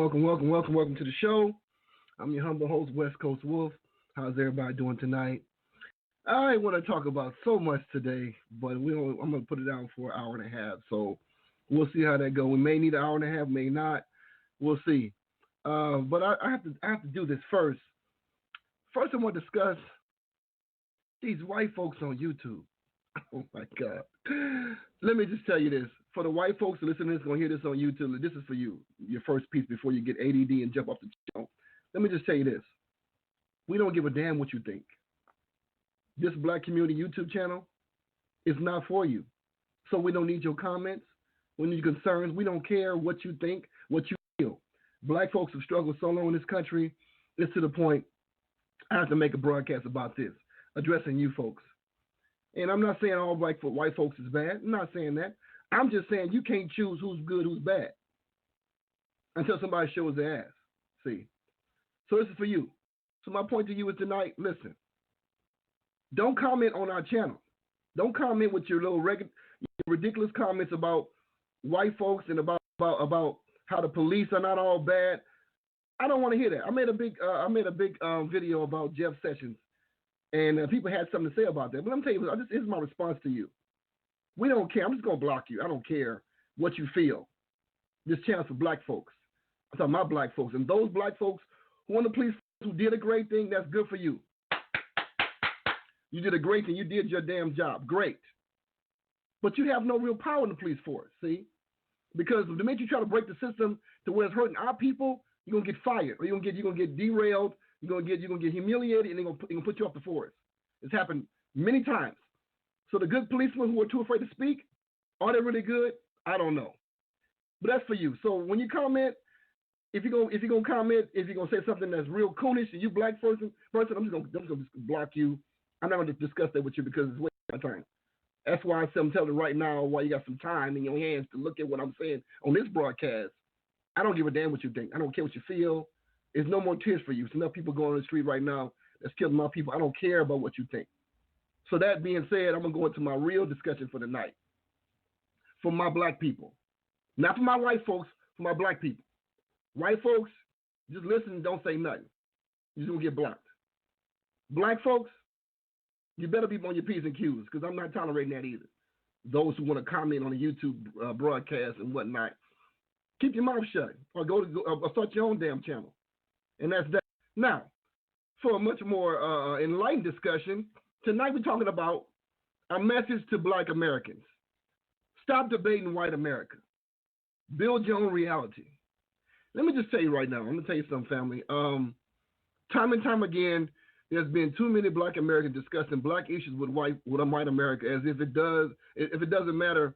welcome to the show. I'm your humble host, West Coast Wolf. How's everybody doing tonight? I want to talk about so much today, but I'm going to put it down for an hour and a half. So we'll see how that goes. We may need an hour and a half, may not. We'll see. But I have to do this first. First, I want to discuss these white folks on YouTube. Oh my God. Let me just tell you this. For the white folks listening to this, going to hear this on YouTube, this is for you, your first piece before you get ADD and jump off the channel. Let me just tell you this. We don't give a damn what you think. This Black Community YouTube channel is not for you. So we don't need your comments. We need your concerns. We don't care what you think, what you feel. Black folks have struggled so long in this country. It's to the point I have to make a broadcast about this, addressing you folks. And I'm not saying all white folks is bad. I'm not saying that. I'm just saying you can't choose who's good, who's bad until somebody shows their ass. See? So this is for you. So my point to you is tonight, listen, don't comment on our channel. Don't comment with your little ridiculous comments about white folks and about how the police are not all bad. I don't want to hear that. I made a big video about Jeff Sessions, and people had something to say about that. But let me tell you, this is my response to you. We don't care. I'm just going to block you. I don't care what you feel. This channel's for black folks. I'm talking about black folks. And those black folks who want the police who did a great thing, that's good for you. You did a great thing. You did your damn job. Great. But you have no real power in the police force, see? Because the minute you try to break the system to where it's hurting our people, you're going to get fired. Or you're going to get derailed. You're going to get humiliated, and they're going to put you off the force. It's happened many times. So the good policemen who are too afraid to speak, are they really good? I don't know. But that's for you. So when you comment, if you're gonna comment, if you're gonna say something that's real coonish and you black person, I'm just gonna block you. I'm not gonna discuss that with you because it's wasting my time. That's why I'm telling you right now why you got some time in your hands to look at what I'm saying on this broadcast. I don't give a damn what you think. I don't care what you feel. There's no more tears for you. There's enough people going on the street right now that's killing my people. I don't care about what you think. So that being said, I'm going to go into my real discussion for the night. For my black people. Not for my white folks, for my black people. White folks, just listen and don't say nothing. You're going to get blocked. Black folks, you better be on your P's and Q's because I'm not tolerating that either. Those who want to comment on the YouTube broadcast and whatnot, keep your mouth shut or or start your own damn channel. And that's that. Now, for a much more enlightened discussion, tonight we're talking about a message to black Americans. Stop debating white America. Build your own reality. Let me just tell you right now, I'm going to tell you something, family. Time and time again, there's been too many black Americans discussing black issues with white America as if it doesn't matter,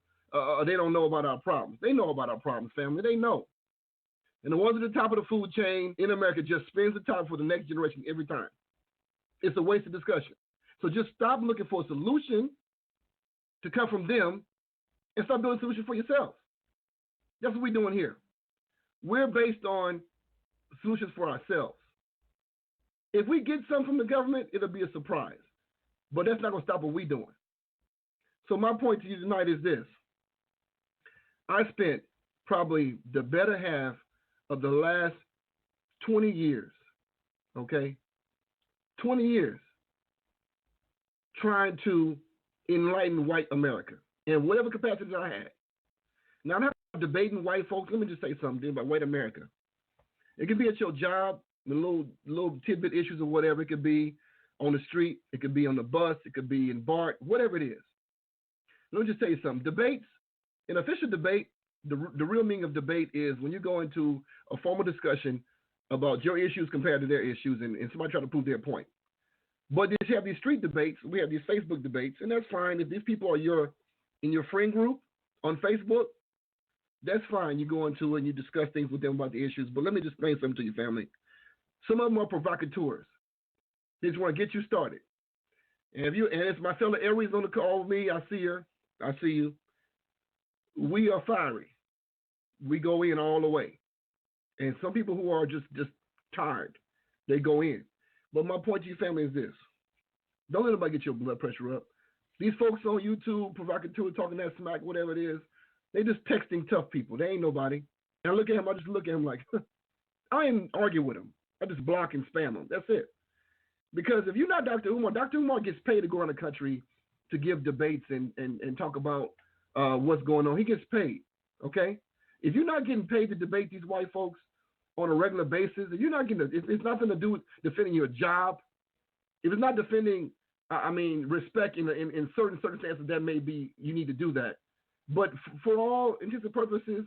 they don't know about our problems. They know about our problems, family. They know. And the ones at the top of the food chain in America just spins the top for the next generation every time. It's a waste of discussion. So just stop looking for a solution to come from them and start building a solution for yourself. That's what we're doing here. We're based on solutions for ourselves. If we get some from the government, it'll be a surprise. But that's not going to stop what we're doing. So my point to you tonight is this. I spent probably the better half of the last 20 years, okay? 20 years trying to enlighten white America in whatever capacity I had. Now, I'm not debating white folks. Let me just say something about white America. It could be at your job, the little tidbit issues or whatever. It could be on the street. It could be on the bus. It could be in BART, whatever it is. Let me just tell you something. Debates, an official debate, the real meaning of debate is when you go into a formal discussion about your issues compared to their issues and somebody try to prove their point. But you have these street debates, we have these Facebook debates, and that's fine. If these people are in your friend group on Facebook, that's fine. You go into it and you discuss things with them about the issues. But let me just explain something to you, family. Some of them are provocateurs. They just want to get you started. And it's my fellow Aries on the call with me. I see her. I see you. We are fiery. We go in all the way. And some people who are just tired, they go in. But my point to you, family, is this. Don't let anybody get your blood pressure up. These folks on YouTube, provocateur, talking that smack, whatever it is, they just texting tough people. They ain't nobody. And I just look at him like, I ain't argue with him. I just block and spam him. That's it. Because if you're not Dr. Umar gets paid to go around the country to give debates and talk about what's going on. He gets paid. Okay? If you're not getting paid to debate these white folks on a regular basis, if you're not getting, it's nothing to do with defending your job. If it's not defending, respect in certain circumstances that may be, you need to do that. But for all intents and purposes,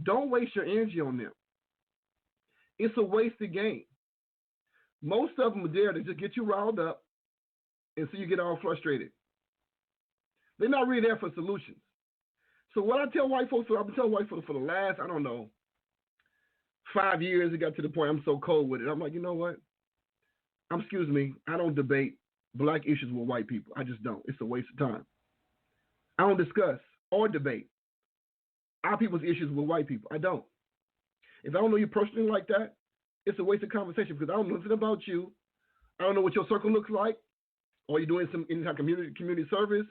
don't waste your energy on them. It's a wasted game. Most of them are there to just get you riled up and so you get all frustrated. They're not really there for solutions. So what I tell white folks, I've been telling white folks for the last, 5 years, it got to the point I'm so cold with it. I'm like, you know what? Excuse me, I don't debate black issues with white people. I just don't. It's a waste of time. I don't discuss or debate our people's issues with white people. I don't. If I don't know you personally like that, it's a waste of conversation because I don't know anything about you. I don't know what your circle looks like. Or you doing any kind of community service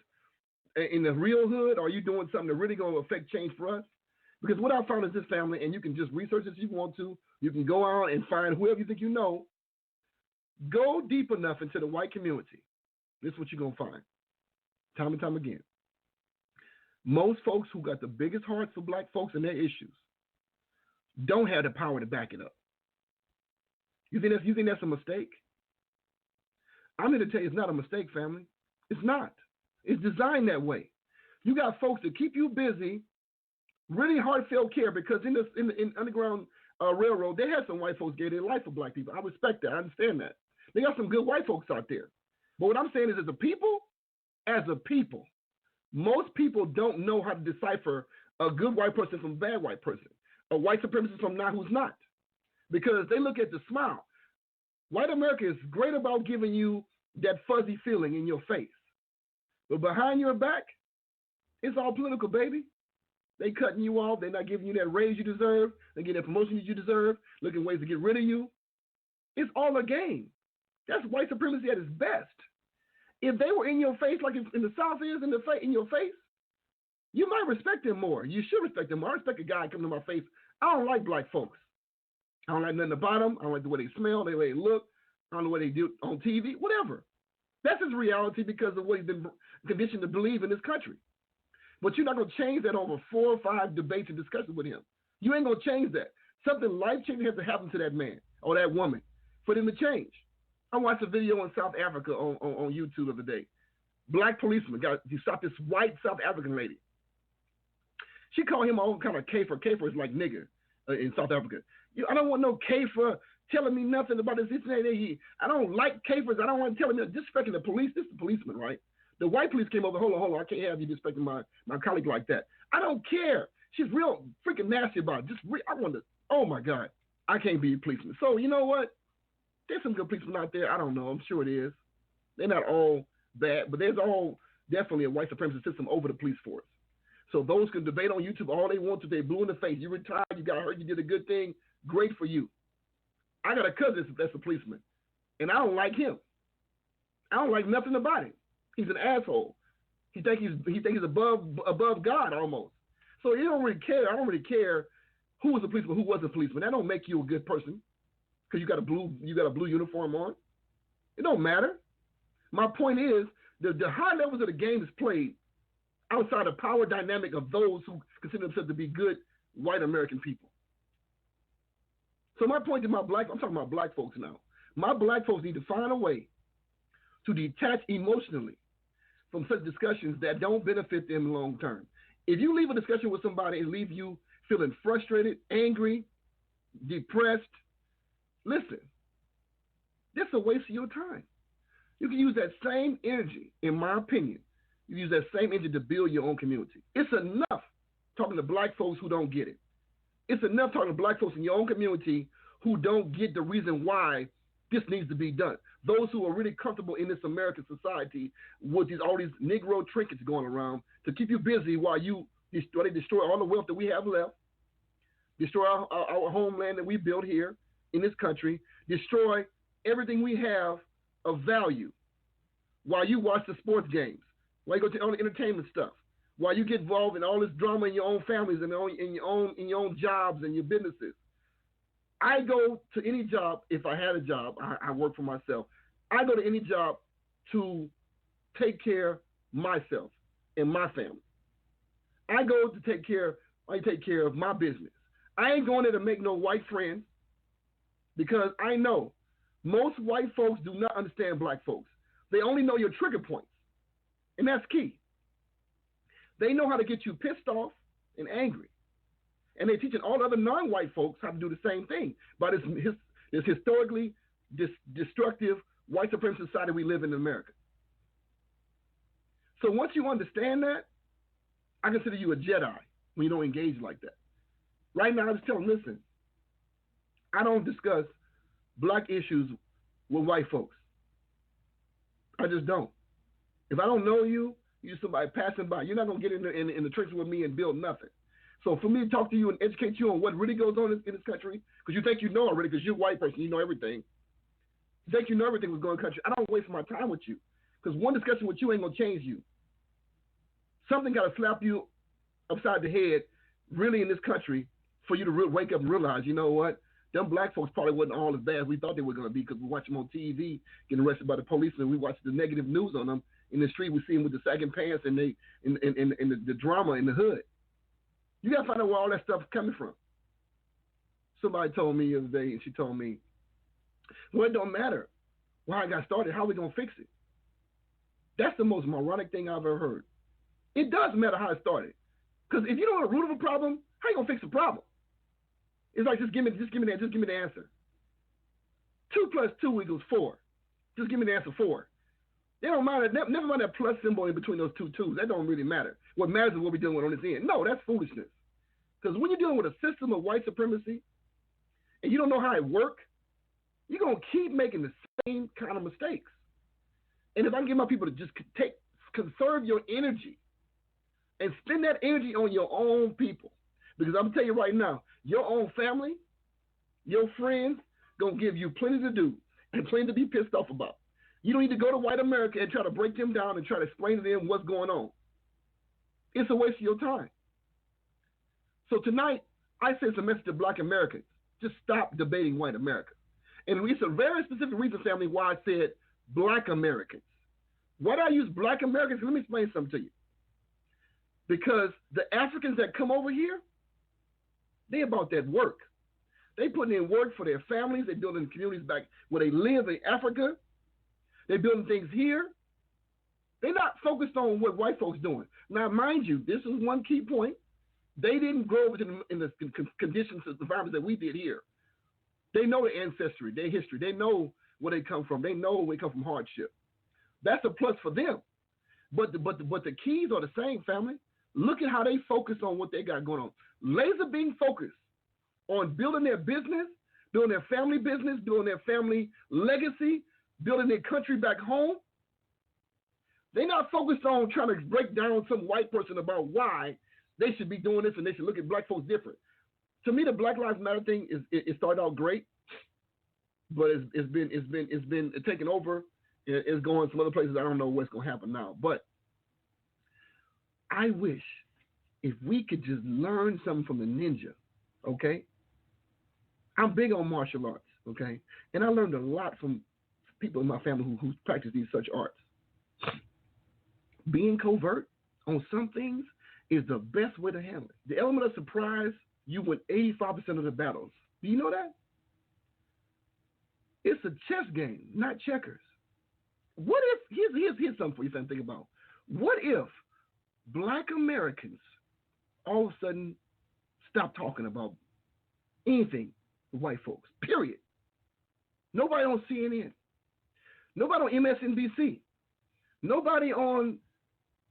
in the real hood? Or are you doing something that really going to affect change for us? Because what I found is this, family, and you can just research this if you want to. You can go out and find whoever you think you know. Go deep enough into the white community. This is what you're going to find. Time and time again. Most folks who got the biggest hearts for black folks and their issues don't have the power to back it up. You think that's a mistake? I'm here to tell you it's not a mistake, family. It's not. It's designed that way. You got folks that keep you busy, really heartfelt care, because in Underground Railroad, they had some white folks gave their life for black people. I respect that. I understand that. They got some good white folks out there. But what I'm saying is, as a people, most people don't know how to decipher a good white person from a bad white person, a white supremacist from not who's not, because they look at the smile. White America is great about giving you that fuzzy feeling in your face. But behind your back, it's all political, baby. They cutting you off. They're not giving you that raise you deserve. They're getting that promotion that you deserve, looking ways to get rid of you. It's all a game. That's white supremacy at its best. If they were in your face, like in the South is in your face, you might respect them more. You should respect them more. I respect a guy coming to my face. I don't like black folks. I don't like nothing about them. I don't like the way they smell, the way they look. I don't know what they do on TV, whatever. That's his reality because of what he's been conditioned to believe in this country. But you're not going to change that over 4 or 5 debates and discussions with him. You ain't going to change that. Something life-changing has to happen to that man or that woman for them to change. I watched a video in South Africa on YouTube the other day. Black policeman he stopped this white South African lady. She called him all kind of kafer. Kafer is like nigger in South Africa. I don't want no kafer telling me nothing about this. I don't like kafers. I don't want to tell him disrespecting the police. This is the policeman, right? The white police came over. Hold on. I can't have you disrespecting my colleague like that. I don't care. She's real freaking nasty about it. I want to. Oh my God, I can't be a policeman. So you know what? There's some good policemen out there. I don't know. I'm sure it is. They're not all bad, but there's all definitely a white supremacist system over the police force. So those can debate on YouTube all they want to. They blue in the face. You retired. You got hurt. You did a good thing. Great for you. I got a cousin that's a policeman, and I don't like him. I don't like nothing about him. He's an asshole. He think he's above God almost. So you don't really care. I don't really care who was a policeman, who wasn't a policeman. That don't make you a good person because you got a blue uniform on. It don't matter. My point is the high levels of the game is played outside the power dynamic of those who consider themselves to be good white American people. So my point to I'm talking about black folks now. My black folks need to find a way to detach emotionally from such discussions that don't benefit them long term. If you leave a discussion with somebody and leave you feeling frustrated, angry, depressed, listen, that's a waste of your time. You can use that same energy, in my opinion, you use that same energy to build your own community. It's enough talking to black folks who don't get it. It's enough talking to black folks in your own community who don't get the reason why this needs to be done. Those who are really comfortable in this American society with all these Negro trinkets going around to keep you busy while they destroy all the wealth that we have left, destroy our homeland that we built here in this country, destroy everything we have of value while you watch the sports games, while you go to all the entertainment stuff, while you get involved in all this drama in your own families and in your own jobs and your businesses. I go to any job, if I had a job, I work for myself. I go to any job to take care of myself and my family. I go to take care of my business. I ain't going there to make no white friends because I know most white folks do not understand black folks. They only know your trigger points, and that's key. They know how to get you pissed off and angry. And they're teaching all other non-white folks how to do the same thing by this historically destructive white supremacist society we live in America. So once you understand that, I consider you a Jedi when you don't engage like that. Right now, I just tell them, listen, I don't discuss black issues with white folks. I just don't. If I don't know you, you're somebody passing by. You're not going to get in the trenches with me and build nothing. So for me to talk to you and educate you on what really goes on in this country, because you think you know already, because you're a white person, you know everything. You think you know everything what's going on in the country. I don't waste my time with you, because one discussion with you ain't going to change you. Something got to slap you upside the head, really, in this country, for you to wake up and realize, you know what? Them black folks probably wasn't all as bad as we thought they were going to be, because we watch them on TV getting arrested by the police, and we watch the negative news on them in the street. We see them with the sagging pants and the drama in the hood. You got to find out where all that stuff is coming from. Somebody told me the other day, and she told me, well, it don't matter why I got started. How are we going to fix it? That's the most moronic thing I've ever heard. It does matter how it started. Because if you don't know the root of a problem, how you going to fix the problem? It's like, just give me the answer. 2 + 2 = 4. Just give me the answer 4. They don't mind, never mind that plus symbol in between those two twos. That don't really matter. What matters is what we're dealing with on this end. No, that's foolishness. Because when you're dealing with a system of white supremacy and you don't know how it works, you're going to keep making the same kind of mistakes. And if I can get my people to just conserve your energy and spend that energy on your own people, because I'm going to tell you right now, your own family, your friends, going to give you plenty to do and plenty to be pissed off about. You don't need to go to white America and try to break them down and try to explain to them what's going on. It's a waste of your time. So tonight, I send a message to black Americans. Just stop debating white America. And it's a very specific reason, family, why I said black Americans. Why do I use black Americans? Let me explain something to you. Because the Africans that come over here, they about that work. They putting in work for their families. They're building communities back where they live in Africa. They're building things here. They're not focused on what white folks doing. Now, mind you, this is one key point. They didn't grow up in the conditions of environments that we did here. They know their ancestry, their history. They know where they come from. They know they come from hardship. That's a plus for them. But the keys are the same, family. Look at how they focus on what they got going on. Laser beam focused on building their business, building their family business, building their family legacy, building their country back home. They're not focused on trying to break down some white person about why they should be doing this and they should look at black folks different. To me, the Black Lives Matter thing it started out great, but it's been taken over. It's going some other places. I don't know what's going to happen now. But I wish if we could just learn something from the ninja, okay? I'm big on martial arts, okay? And I learned a lot from people in my family who practice these such arts. Being covert on some things is the best way to handle it. The element of surprise, you win 85% of the battles. Do you know that? It's a chess game, not checkers. What if, here's something for you to think about. What if black Americans all of a sudden stop talking about anything with white folks, period? Nobody on CNN. Nobody on MSNBC. Nobody on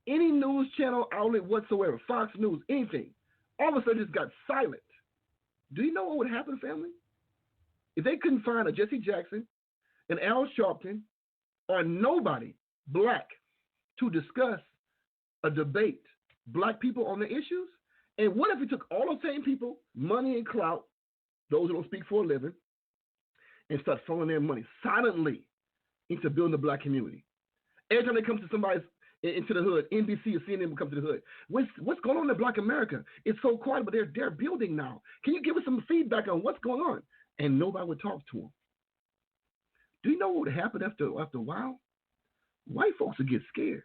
any news channel outlet whatsoever, Fox News, anything. All of a sudden just got silent. Do you know what would happen, family? If they couldn't find a Jesse Jackson, an Al Sharpton, or nobody black to discuss a debate, black people on the issues? And what if we took all those same people, money and clout, those who don't speak for a living, and start throwing their money silently into building the black community? Every time they come to somebody's into the hood, NBC or CNN will come to the hood. What's going on in Black America? It's so quiet, but they're building now. Can you give us some feedback on what's going on? and nobody would talk to them. Do you know what would happen after a while? White folks would get scared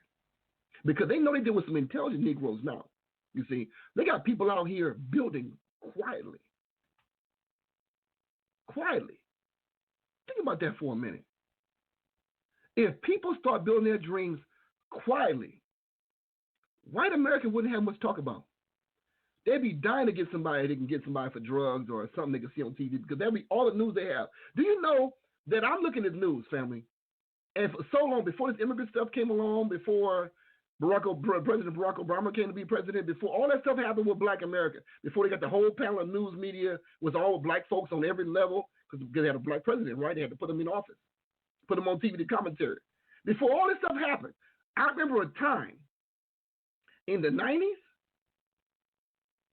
because they know they deal with some intelligent Negroes now. You see, they got people out here building quietly. Quietly. Think about that for a minute. If people start building their dreams quietly, white America wouldn't have much to talk about. They'd be dying to get somebody they can get somebody for drugs or something they can see on TV because that'd be all the news they have. Do you know that I'm looking at news, family? And for so long, before this immigrant stuff came along, before President Barack Obama came to be president, before all that stuff happened with Black America, before they got the whole panel of news media with all black folks on every level, because they had a black president, right? They had to put them in office, put them on TV to commentary. Before all this stuff happened, I remember a time in the 90s,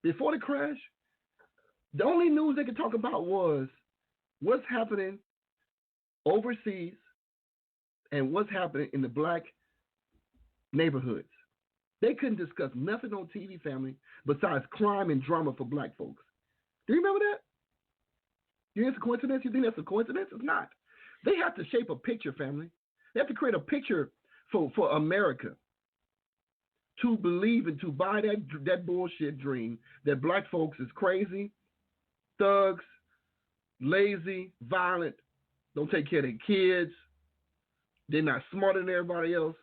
before the crash, the only news they could talk about was what's happening overseas and what's happening in the black neighborhoods. They couldn't discuss nothing on TV, family, besides crime and drama for black folks. Do you remember that? You think it's a coincidence? You think that's a coincidence? It's not. They have to shape a picture, family. They have to create a picture for America to believe and to buy that bullshit dream that black folks is crazy, thugs, lazy, violent, don't take care of their kids, they're not smarter than everybody else.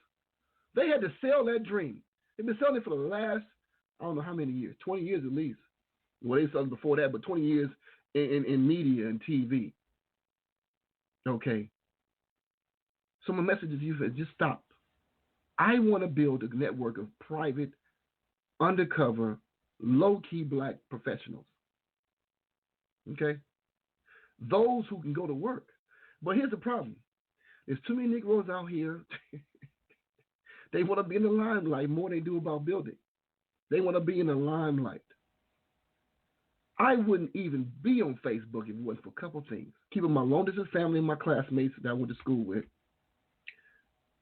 They had to sell that dream. They've been selling it for the last, I don't know how many years, 20 years at least. Well, they sold it before that, but 20 years in media and TV. Okay. So my message is you said, just stop. I want to build a network of private, undercover, low-key black professionals. Okay? Those who can go to work. But here's the problem. There's too many Negroes out here. They want to be in the limelight more than they do about building. They want to be in the limelight. I wouldn't even be on Facebook if it wasn't for a couple things. Keeping my long distance family and my classmates that I went to school with,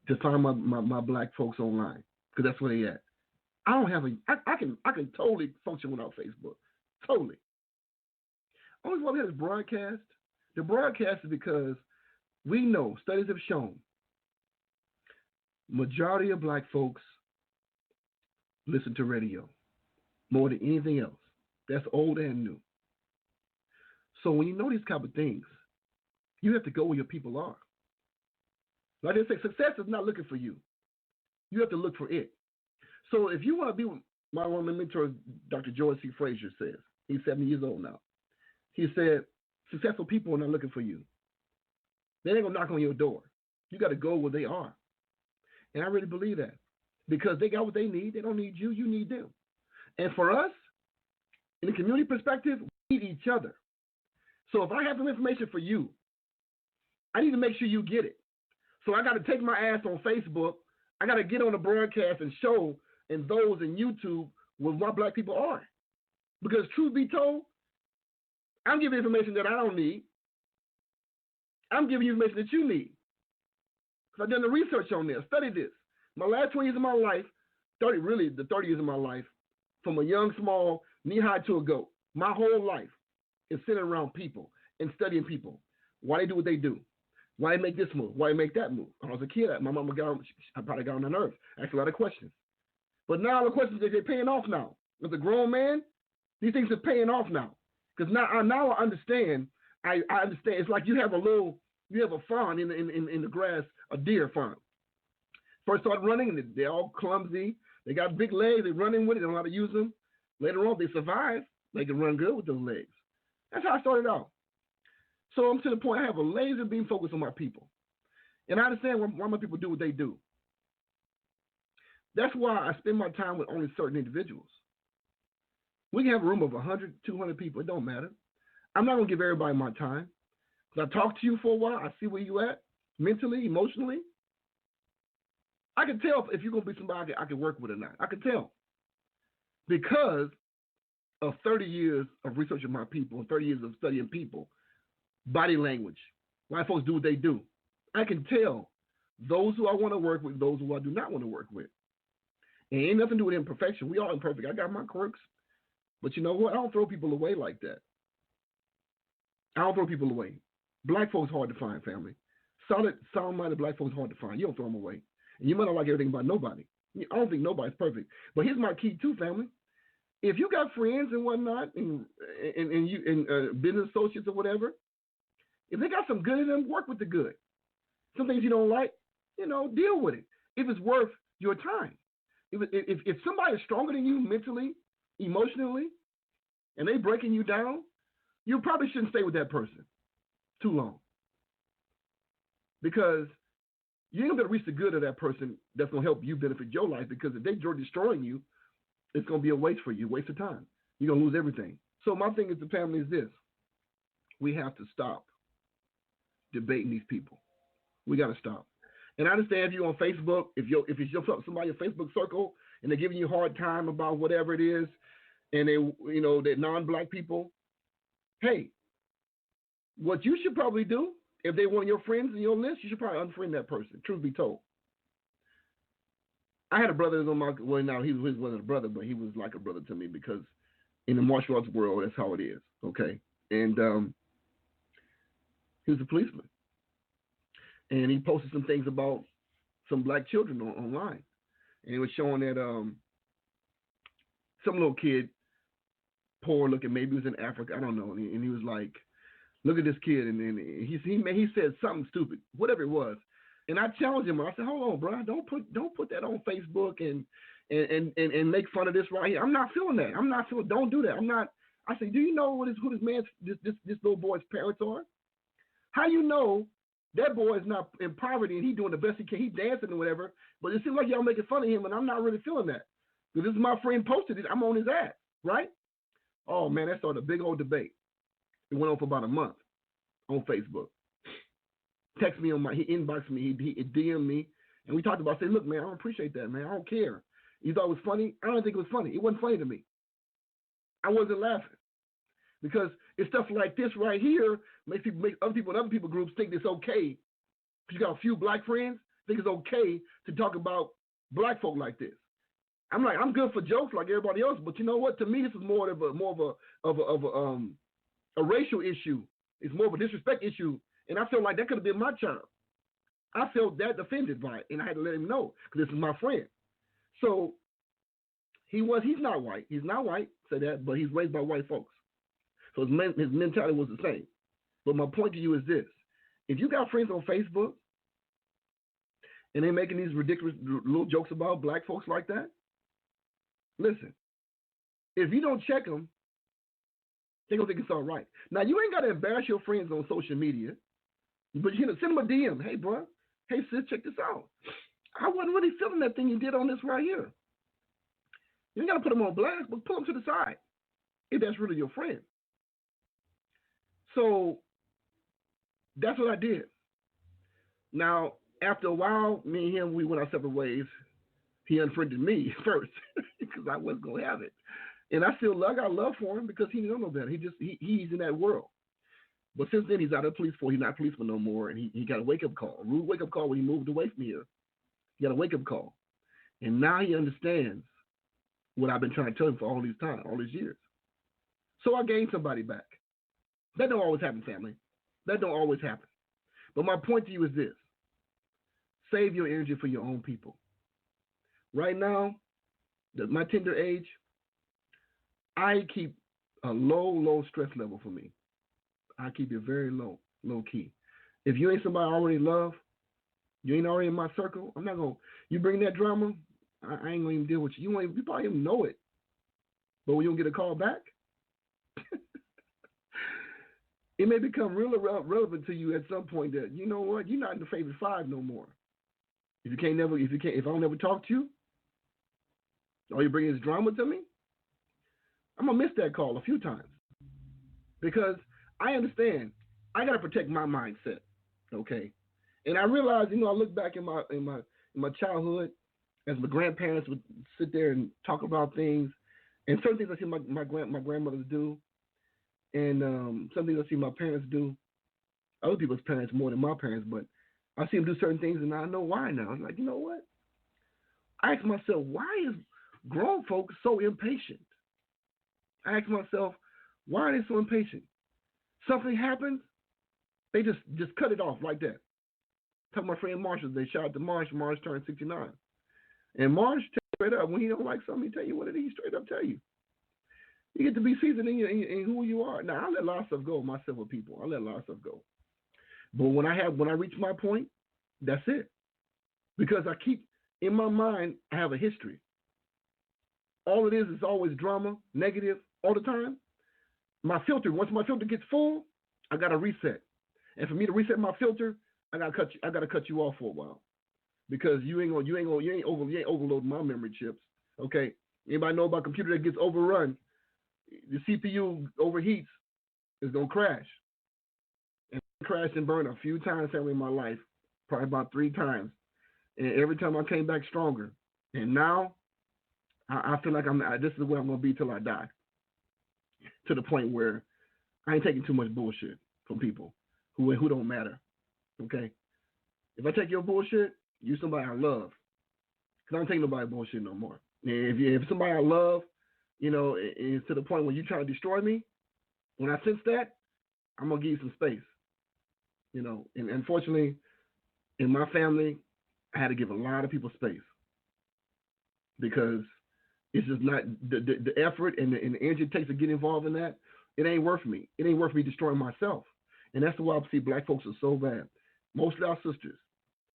to find my black folks online, because that's where they at. I don't have I can totally function without Facebook. Totally. Only why we have this broadcast. The broadcast is because we know, studies have shown, majority of black folks listen to radio more than anything else. That's old and new. So when you know these type of things, you have to go where your people are. Like I say, success is not looking for you. You have to look for it. So if you want to be one of my mentors, Dr. George C. Frazier says, he's 70 years old now. He said, successful people are not looking for you. They ain't going to knock on your door. You got to go where they are. And I really believe that. Because they got what they need. They don't need you. You need them. And for us, in the community perspective, we need each other. So if I have some information for you, I need to make sure you get it. So I got to take my ass on Facebook. I got to get on the broadcast and show and those in YouTube where my black people are. Because truth be told, I'm giving information that I don't need. I'm giving you information that you need. Because I've done the research on this. Study this. My last 20 years of my life, the 30 years of my life, from a young, small, knee-high to a goat, my whole life is centered around people and studying people. Why they do what they do. Why they make this move? Why they make that move? When I was a kid, my mama I probably got on her nerves. Asked a lot of questions. But now the questions, they're paying off now. As a grown man, these things are paying off now. Because now I understand. I understand. It's like you have a fawn in the grass, a deer fawn. First start running, and they're all clumsy. They got big legs. They're running with it. They don't know how to use them. Later on, they survive. They can run good with those legs. That's how I started out. So I'm to the point I have a laser beam focus on my people. And I understand why my people do what they do. That's why I spend my time with only certain individuals. We can have a room of 100, 200 people. It don't matter. I'm not going to give everybody my time. Because I talk to you for a while. I see where you at mentally, emotionally. I can tell if you're going to be somebody I can work with or not. I can tell. Because of 30 years of researching my people and 30 years of studying people, body language, why folks do what they do. I can tell those who I want to work with, those who I do not want to work with. And ain't nothing to do with imperfection. We all imperfect. I got my quirks. But you know what? I don't throw people away like that. I don't throw people away. Black folks hard to find, family. Solid, sound-minded black folks hard to find. You don't throw them away. And you might not like everything about nobody. I don't think nobody's perfect. But here's my key too, family. If you got friends and whatnot, and business associates or whatever, if they got some good in them, work with the good. Some things you don't like, deal with it. If it's worth your time. If somebody is stronger than you mentally, emotionally, and they breaking you down, you probably shouldn't stay with that person too long. Because you ain't gonna reach the good of that person that's gonna help you benefit your life, because if they're destroying you, it's gonna be a waste for you, waste of time. You're gonna lose everything. So my thing is the family is this. We have to stop debating these people. We gotta stop. And I understand if you're on Facebook, if it's somebody in your Facebook circle and they're giving you a hard time about whatever it is, and they're non-black people, hey, what you should probably do, if they want your friends in your list, you should probably unfriend that person, truth be told. I had a brother on my, well, now he wasn't a brother, but he was like a brother to me, because in the martial arts world, that's how it is, okay? And he was a policeman. And he posted some things about some black children online. And it was showing that some little kid, poor looking, maybe he was in Africa, I don't know. And he was like, look at this kid. And then he said something stupid, whatever it was. And I challenged him. I said, hold on, bro. Don't put that on Facebook and make fun of this right here. I'm not feeling that. Don't do that. I said, do you know who this little boy's parents are? How you know that boy is not in poverty and he doing the best he can? He dancing or whatever, but it seems like y'all making fun of him, and I'm not really feeling that. Because this is my friend posted it. I'm on his ass, right? Oh, man, that started a big old debate. It went on for about a month on Facebook. Text me he inboxed me, he DM'd me, and we talked about, I said, look, man, I don't appreciate that, man. I don't care. You thought it was funny? I don't think it was funny. It wasn't funny to me. I wasn't laughing. Because it's stuff like this right here make other people in other people groups think it's okay. If you got a few black friends, think it's okay to talk about black folk like this. I'm like, I'm good for jokes like everybody else, but you know what? To me, this is more of a racial issue. It's more of a disrespect issue, and I feel like that could have been my child. I felt that offended by it, and I had to let him know because this is my friend. So he's not white. He's not white, say that, but he's raised by white folks. So his mentality was the same. But my point to you is this. If you got friends on Facebook and they're making these ridiculous little jokes about black folks like that, listen, if you don't check them, they're going to think it's all right. Now, you ain't got to embarrass your friends on social media, but you can send them a DM. Hey, bro. Hey, sis, check this out. I wasn't really feeling that thing you did on this right here. You ain't got to put them on blast, but pull them to the side if that's really your friend. So that's what I did. Now, after a while, me and him, we went our separate ways. He unfriended me first because I wasn't going to have it. And I got love for him because he don't know better. He's in that world. But since then, he's out of the police force. He's not a policeman no more. And he got a wake-up call, a rude wake-up call when he moved away from here. He got a wake-up call. And now he understands what I've been trying to tell him for all these years. So I gained somebody back. That don't always happen, family. That don't always happen. But my point to you is this. Save your energy for your own people. Right now, my tender age, I keep a low stress level for me. I keep it very low key. If you ain't somebody I already love, you ain't already in my circle, I'm not going to, you bring that drama, I ain't going to even deal with you. You probably even know it. But when you don't get a call back, it may become real relevant to you at some point that, you know what, you're not in the favorite five no more. If I don't ever talk to you, or you bring this drama to me, I'm going to miss that call a few times. Because I understand I got to protect my mindset, okay? And I realize, I look back in my childhood as my grandparents would sit there and talk about things, and certain things I see my grandmothers do, and some things I see my parents do, other people's parents more than my parents, but I see them do certain things, and I know why now. I'm like, you know what? I ask myself, why is grown folks so impatient? I ask myself, why are they so impatient? Something happens, they just cut it off like that. Tell my friend Marshall, they shot to Marsh. Marsh turned 69. And Marsh, straight up, when he don't like something, he tell you what it is. He straight up tell you. You get to be seasoned in who you are. Now, I let a lot of stuff go, myself with people. I let a lot of stuff go. But when I reach my point, that's it. Because I keep, in my mind, I have a history. All it is always drama, negative, all the time. My filter, once my filter gets full, I got to reset. And for me to reset my filter, I got to cut you off for a while. Because you ain't overloading my memory chips. Okay? Anybody know about a computer that gets overrun? The CPU overheats, it's gonna crash. And I crashed and burned a few times in my life, probably about 3 times. And every time I came back stronger. And now I feel like this is where I'm gonna be till I die. To the point where I ain't taking too much bullshit from people who don't matter. Okay? If I take your bullshit, you somebody I love. Cause I don't take nobody bullshit no more. And if somebody I love, it's to the point where you try to destroy me, when I sense that, I'm going to give you some space. And unfortunately, in my family, I had to give a lot of people space. Because it's just not, the effort and the energy it takes to get involved in that, it ain't worth me. It ain't worth me destroying myself. And that's why I see black folks are so bad. Mostly our sisters.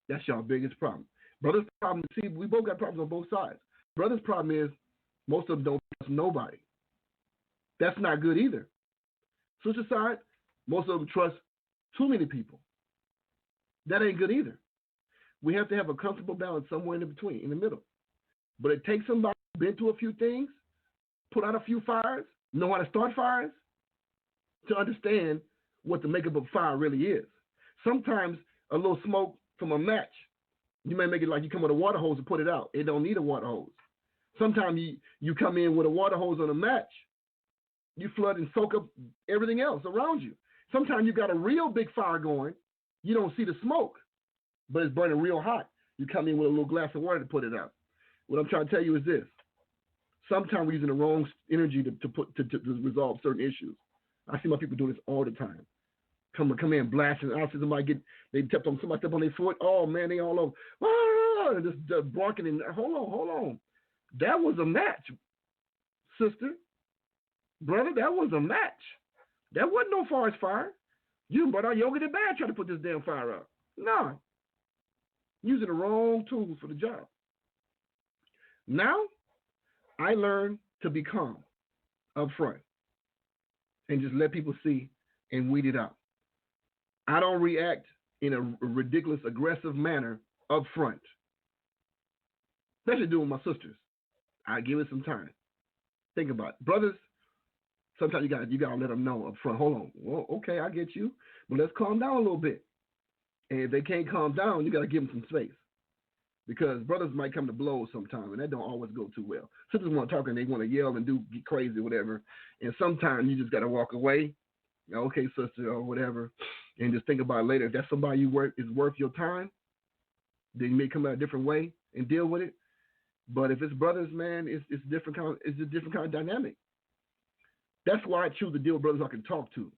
That's y'all biggest problem. Brothers' problem, see, we both got problems on both sides. Brothers' problem is, most of them don't trust nobody. That's not good either. Sister side, most of them trust too many people. That ain't good either. We have to have a comfortable balance somewhere in between, in the middle. But it takes somebody who's been through a few things, put out a few fires, know how to start fires, to understand what the makeup of fire really is. Sometimes a little smoke from a match, you may make it like you come with a water hose and put it out. It don't need a water hose. Sometimes you come in with a water hose on a match, you flood and soak up everything else around you. Sometimes you got a real big fire going, you don't see the smoke, but it's burning real hot. You come in with a little glass of water to put it out. What I'm trying to tell you is this. Sometimes we're using the wrong energy to resolve certain issues. I see my people do this all the time. Come in blasting. I see somebody somebody step on their foot. Oh man, they all over. Ah, just barking and hold on. That was a match, sister, brother. That was a match. That wasn't no forest fire. You brought out yoga to bad trying to put this damn fire out. No, using the wrong tools for the job. Now, I learned to be calm up front and just let people see and weed it out. I don't react in a ridiculous, aggressive manner up front, especially doing my sisters. I give it some time. Think about it. Brothers, sometimes you gotta let them know up front. Hold on. Well, okay, I get you, but let's calm down a little bit. And if they can't calm down, you gotta give them some space. Because brothers might come to blows sometimes, and that don't always go too well. Sisters want to talk and they want to yell and get crazy or whatever. And sometimes you just gotta walk away. Okay, sister, or whatever, and just think about it later. If that's somebody is worth your time, then you may come out a different way and deal with it. But if it's brothers, man, it's a different kind of dynamic. That's why I choose to deal with brothers I can talk to.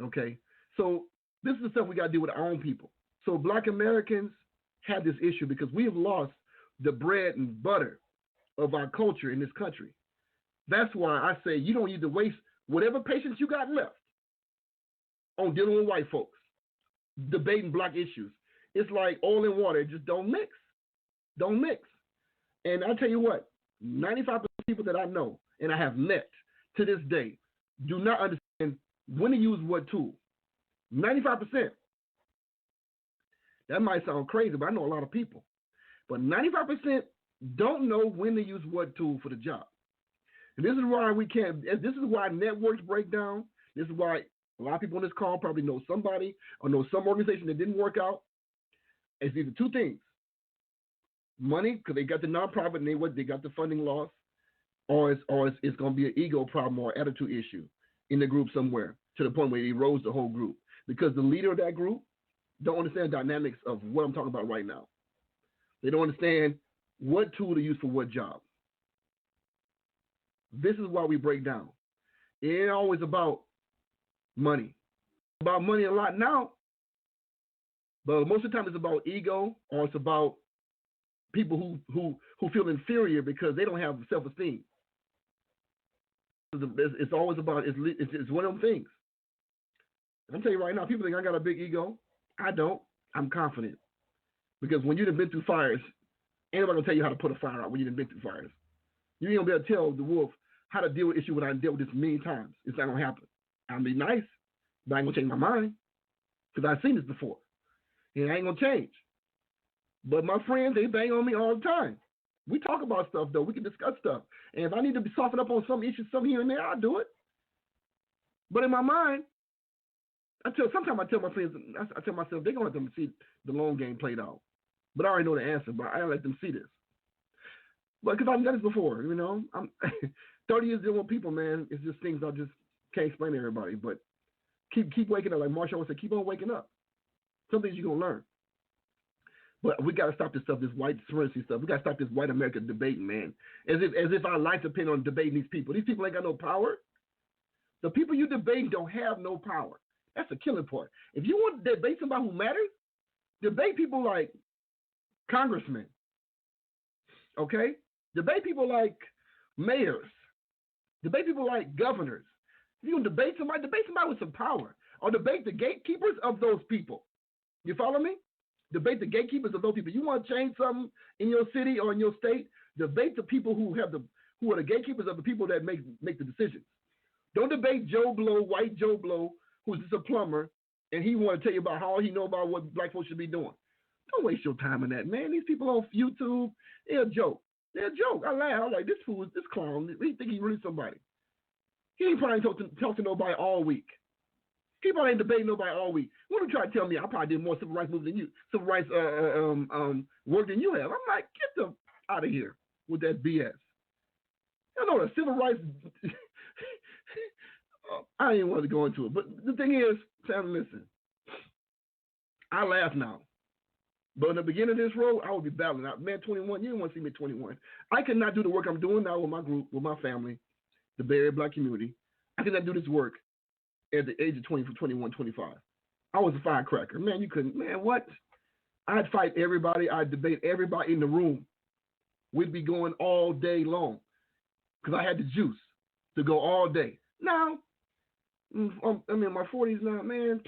Okay? So this is the stuff we got to deal with our own people. So black Americans have this issue because we have lost the bread and butter of our culture in this country. That's why I say you don't need to waste whatever patience you got left on dealing with white folks, debating black issues. It's like oil and water. It just don't mix. Don't mix. And I tell you what, 95% of people that I know and I have met to this day do not understand when to use what tool. 95%. That might sound crazy, but I know a lot of people. But 95% don't know when to use what tool for the job. And this is why this is why networks break down. This is why a lot of people on this call probably know somebody or know some organization that didn't work out. It's either two things. Money, because they got the nonprofit and they got the funding loss, or it's going to be an ego problem or attitude issue in the group somewhere to the point where it erodes the whole group. Because the leader of that group don't understand the dynamics of what I'm talking about right now. They don't understand what tool to use for what job. This is why we break down. It ain't always about money. about money a lot now, but most of the time it's about ego or it's about people who feel inferior because they don't have self-esteem. It's always about it's one of them things. I'm telling you right now, people think I got a big ego. I don't. I'm confident because when you've been through fires, ain't nobody gonna tell you how to put a fire out when you've been through fires. You ain't gonna be able to tell the wolf how to deal with issue when I dealt with this many times. It's not gonna happen. I'll be nice, but I ain't gonna change my mind because I've seen this before, and I ain't gonna change. But my friends, they bang on me all the time. We talk about stuff though. We can discuss stuff, and if I need to be softened up on some issues, some here and there, I'll do it. But in my mind, sometimes I tell my friends, I tell myself they're gonna let them see the long game played out. But I already know the answer, but I let them see this. But because I've done this before, I'm 30 years dealing with people, man. It's just things I just can't explain to everybody. But keep waking up, like Marshall would say, keep on waking up. Some things you're gonna learn. But we gotta stop this stuff, this white supremacy stuff. We gotta stop this white America debating, man. As if our life depends on debating these people. These people ain't got no power. The people you debate don't have no power. That's the killing part. If you want to debate somebody who matters, debate people like congressmen. Okay? Debate people like mayors. Debate people like governors. If you want to debate somebody with some power. Or debate the gatekeepers of those people. You follow me? Debate the gatekeepers of those people. You want to change something in your city or in your state? Debate the people who are the gatekeepers of the people that make the decisions. Don't debate Joe Blow, white Joe Blow, who's just a plumber, and he want to tell you about how he know about what black folks should be doing. Don't waste your time on that, man. These people on YouTube, they're a joke. They're a joke. I laugh. I'm like, this fool, this clown, he think he really somebody. He ain't probably talk to nobody all week. He probably ain't debating nobody all week. What you try to tell me? I probably did more civil rights moves than you, civil rights work than you have. I'm like, get them out of here with that BS. I know the civil rights. I ain't want to go into it, but the thing is, Sam, listen. I laugh now. But in the beginning of this road, I would be battling out. Man, 21, you didn't want to see me at 21. I could not do the work I'm doing now with my group, with my family, the Bay Area Black community. I could not do this work at the age of 20, 21, 25. I was a firecracker. Man, you couldn't. Man, what? I'd fight everybody. I'd debate everybody in the room. We'd be going all day long because I had the juice to go all day. Now, I'm in my 40s now, man.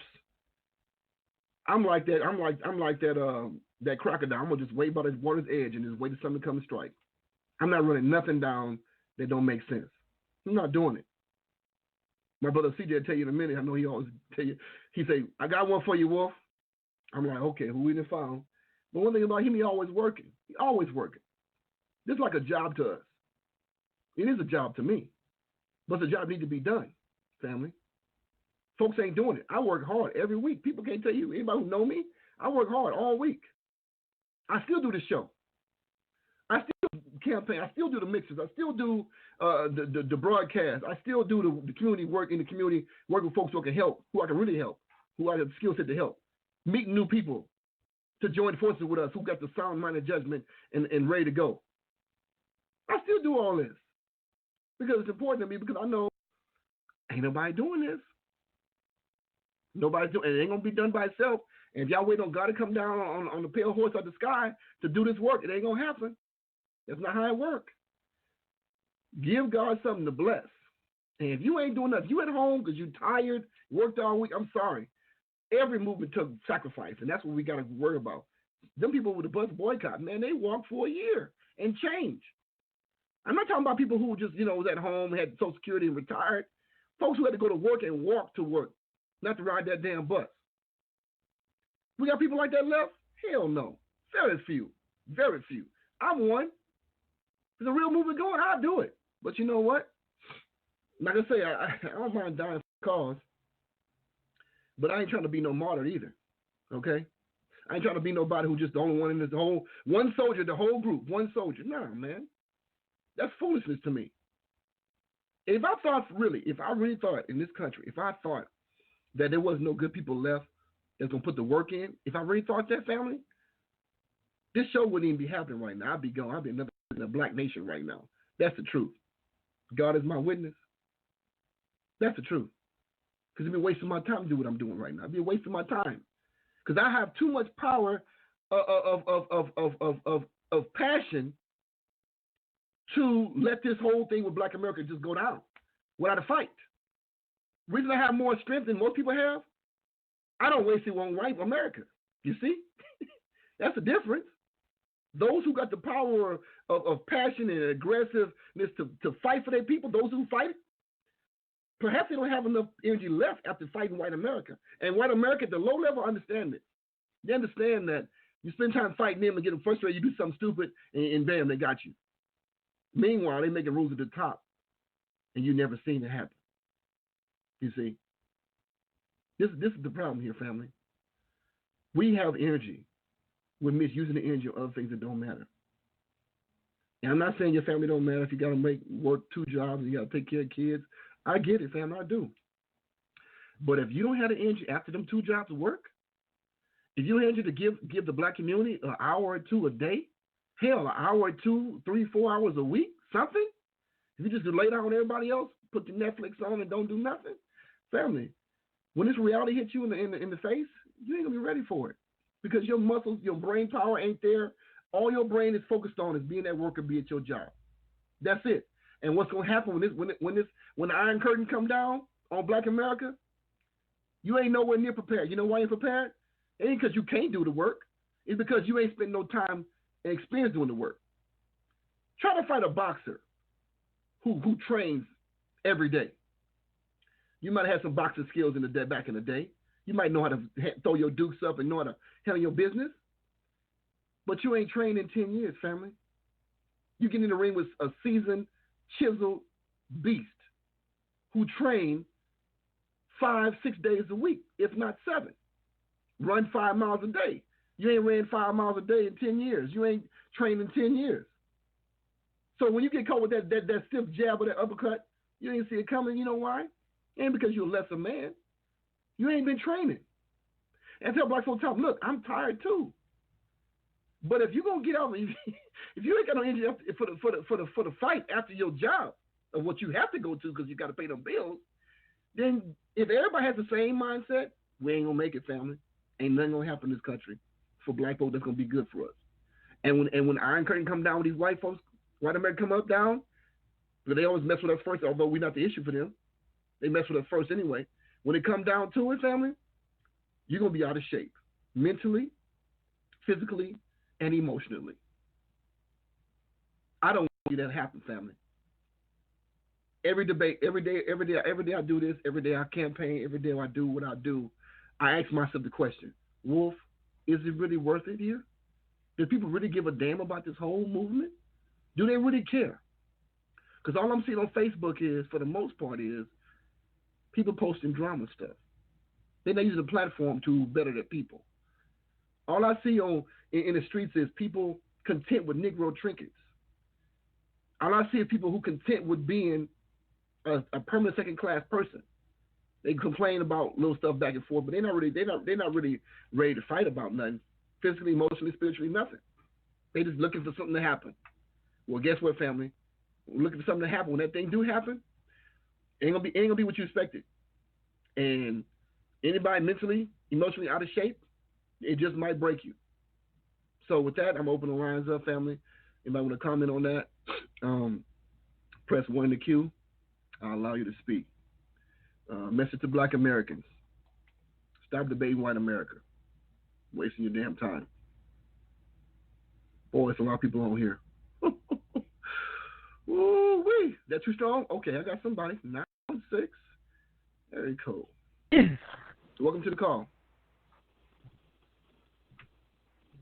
I'm like that. I'm like that crocodile. I'm gonna just wait by the water's edge and just wait for something to come and strike. I'm not running nothing down that don't make sense. I'm not doing it. My brother CJ will tell you in a minute. I know he always tell you. He say, "I got one for you, Wolf." I'm like, okay, who we done found? But one thing about him, he always working. He always working. This is like a job to us. It is a job to me, but the job needs to be done, family. Folks ain't doing it. I work hard every week. People can't tell you. Anybody who know me, I work hard all week. I still do the show. I still campaign. I still do the mixes. I still do the broadcast. I still do the community work in the community, work with folks who can help, who I can really help, who I have the skill set to help, meeting new people to join forces with us, who got the sound mind and judgment and ready to go. I still do all this because it's important to me because I know ain't nobody doing this. Nobody doing it. It ain't gonna be done by itself. And if y'all wait on God to come down on the pale horse of the sky to do this work, it ain't gonna happen. That's not how it works. Give God something to bless. And if you ain't doing nothing, you at home because you tired, worked all week, I'm sorry. Every movement took sacrifice, and that's what we gotta worry about. Them people with the bus boycott, man, they walked for a year and change. I'm not talking about people who just, was at home, had Social Security and retired. Folks who had to go to work and walk to work, not to ride that damn bus. We got people like that left? Hell no. Very few. Very few. I'm one. There's a real movement going, I'll do it. But you know what? Like I say, I don't mind dying for cause, but I ain't trying to be no martyr either. Okay? I ain't trying to be nobody who's just the only one in this whole, one soldier, the whole group, one soldier. Nah, man. That's foolishness to me. If I really thought in this country, if I thought that there was no good people left that's going to put the work in, if I really thought that, family, this show wouldn't even be happening right now. I'd be gone. I'd be in a black nation right now. That's the truth. God is my witness. That's the truth. because it'd be wasting my time to do what I'm doing right now. It'd be wasting my time because I have too much power of passion to let this whole thing with Black America just go down without a fight. The reason I have more strength than most people have, I don't waste it on white America. You see? That's the difference. Those who got the power of passion and aggressiveness to fight for their people, those who fight, perhaps they don't have enough energy left after fighting white America. And white America at the low level understand it. They understand that you spend time fighting them and get them frustrated, you do something stupid, and bam, they got you. Meanwhile, they're making rules at the top, and you never seen it happen. You see? This is the problem here, family. We have energy. We're misusing the energy on other things that don't matter. And I'm not saying your family don't matter if you got to work 2 jobs and you got to take care of kids. I get it, family, I do. But if you don't have the energy after them 2 jobs of work, if you don't have energy to give the Black community an hour or 2 a day, hell, an hour or 2, 3, 4 hours a week, something, if you just lay down on everybody else, put the Netflix on and don't do nothing, family, when this reality hits you in the face, you ain't going to be ready for it. Because your muscles, your brain power ain't there. All your brain is focused on is being at work or be at your job. That's it. And what's going to happen when the Iron Curtain come down on Black America, you ain't nowhere near prepared. You know why you ain't prepared? It ain't because you can't do the work. It's because you ain't spent no time and experience doing the work. Try to fight a boxer who trains every day. You might have had some boxing skills back in the day. You might know how to throw your dukes up and know how to handle your business. But you ain't trained in 10 years, family. You get in the ring with a seasoned, chiseled beast who train 5, 6 days a week, if not 7. Run 5 miles a day. You ain't ran 5 miles a day in 10 years. You ain't trained in 10 years. So when you get caught with that stiff jab or that uppercut, you ain't see it coming. You know why? It ain't because you're a lesser man. You ain't been training. And tell Black folks, look, I'm tired too. But if you're gonna get out, if you ain't got no energy for the fight after your job of what you have to go to because you got to pay them bills, then if everybody has the same mindset, we ain't gonna make it, family. Ain't nothing gonna happen in this country for Black folks that's gonna be good for us. And when Iron Curtain come down with these white folks, white America come up down, because they always mess with us first, although we're not the issue for them. They mess with us first anyway. When it come down to it, family, you're going to be out of shape. Mentally, physically, and emotionally. I don't want to see that happen, family. Every debate, every day I do this, every day I campaign, every day I do what I do, I ask myself the question, Wolf, is it really worth it here? Do people really give a damn about this whole movement? Do they really care? Because all I'm seeing on Facebook is, for the most part, is people posting drama stuff. They're not using the platform to better their people. All I see in the streets is people content with Negro trinkets. All I see is people who content with being a permanent second-class person. They complain about little stuff back and forth, but they're not really ready to fight about nothing, physically, emotionally, spiritually, nothing. They just looking for something to happen. Well, guess what, family? We're looking for something to happen. When that thing do happen, ain't gonna be what you expected. And anybody mentally, emotionally out of shape, it just might break you. So with that, I'm opening the lines up, family. Anybody want to comment on that? Press 1 in the queue. I'll allow you to speak. Message to Black Americans. Stop debating white America. Wasting your damn time. Boy, it's a lot of people on here. Ooh-wee. That too strong? Okay, I got somebody. 916. Very cool. Welcome to the call.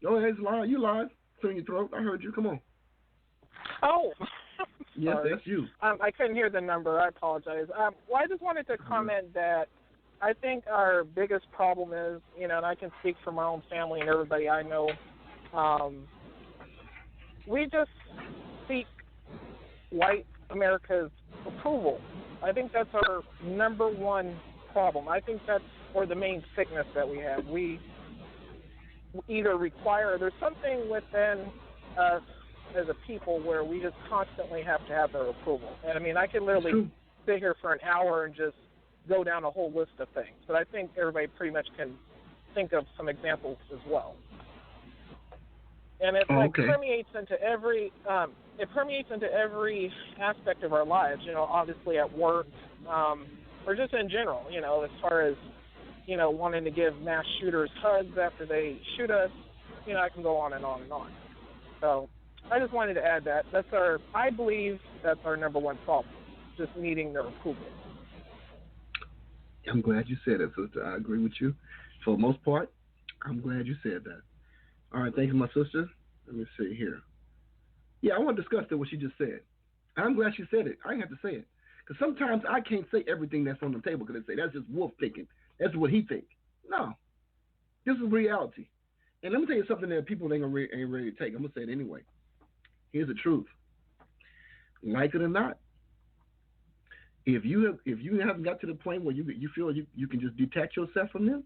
Go ahead, it's live. You live. Clear your throat. I heard you. Come on. Oh. Yes, that's you. I couldn't hear the number. I apologize. Well, I just wanted to comment that I think our biggest problem is, and I can speak for my own family and everybody I know, we just seek white America's approval. I think that's our number one problem. I think that's the main sickness that we have. We either require, there's something within us as a people where we just constantly have to have their approval. And I mean, I can literally sit here for an hour and just go down a whole list of things, but I think everybody pretty much can think of some examples as well. And it permeates into every aspect of our lives. Obviously at work, or just in general. As far as wanting to give mass shooters hugs after they shoot us. I can go on and on and on. So I just wanted to add that. I believe that's our number one problem, just needing their approval. I'm glad you said it, sister. I agree with you. For the most part, I'm glad you said that. All right, thank you, my sister. Let me see here. Yeah, I want to discuss what she just said. I'm glad she said it. I didn't have to say it. Because sometimes I can't say everything that's on the table because they say that's just Wolf thinking. That's what he thinks. No. This is reality. And let me tell you something that people ain't ready to take. I'm going to say it anyway. Here's the truth. Like it or not, if you haven't got to the point where you feel you can just detach yourself from them,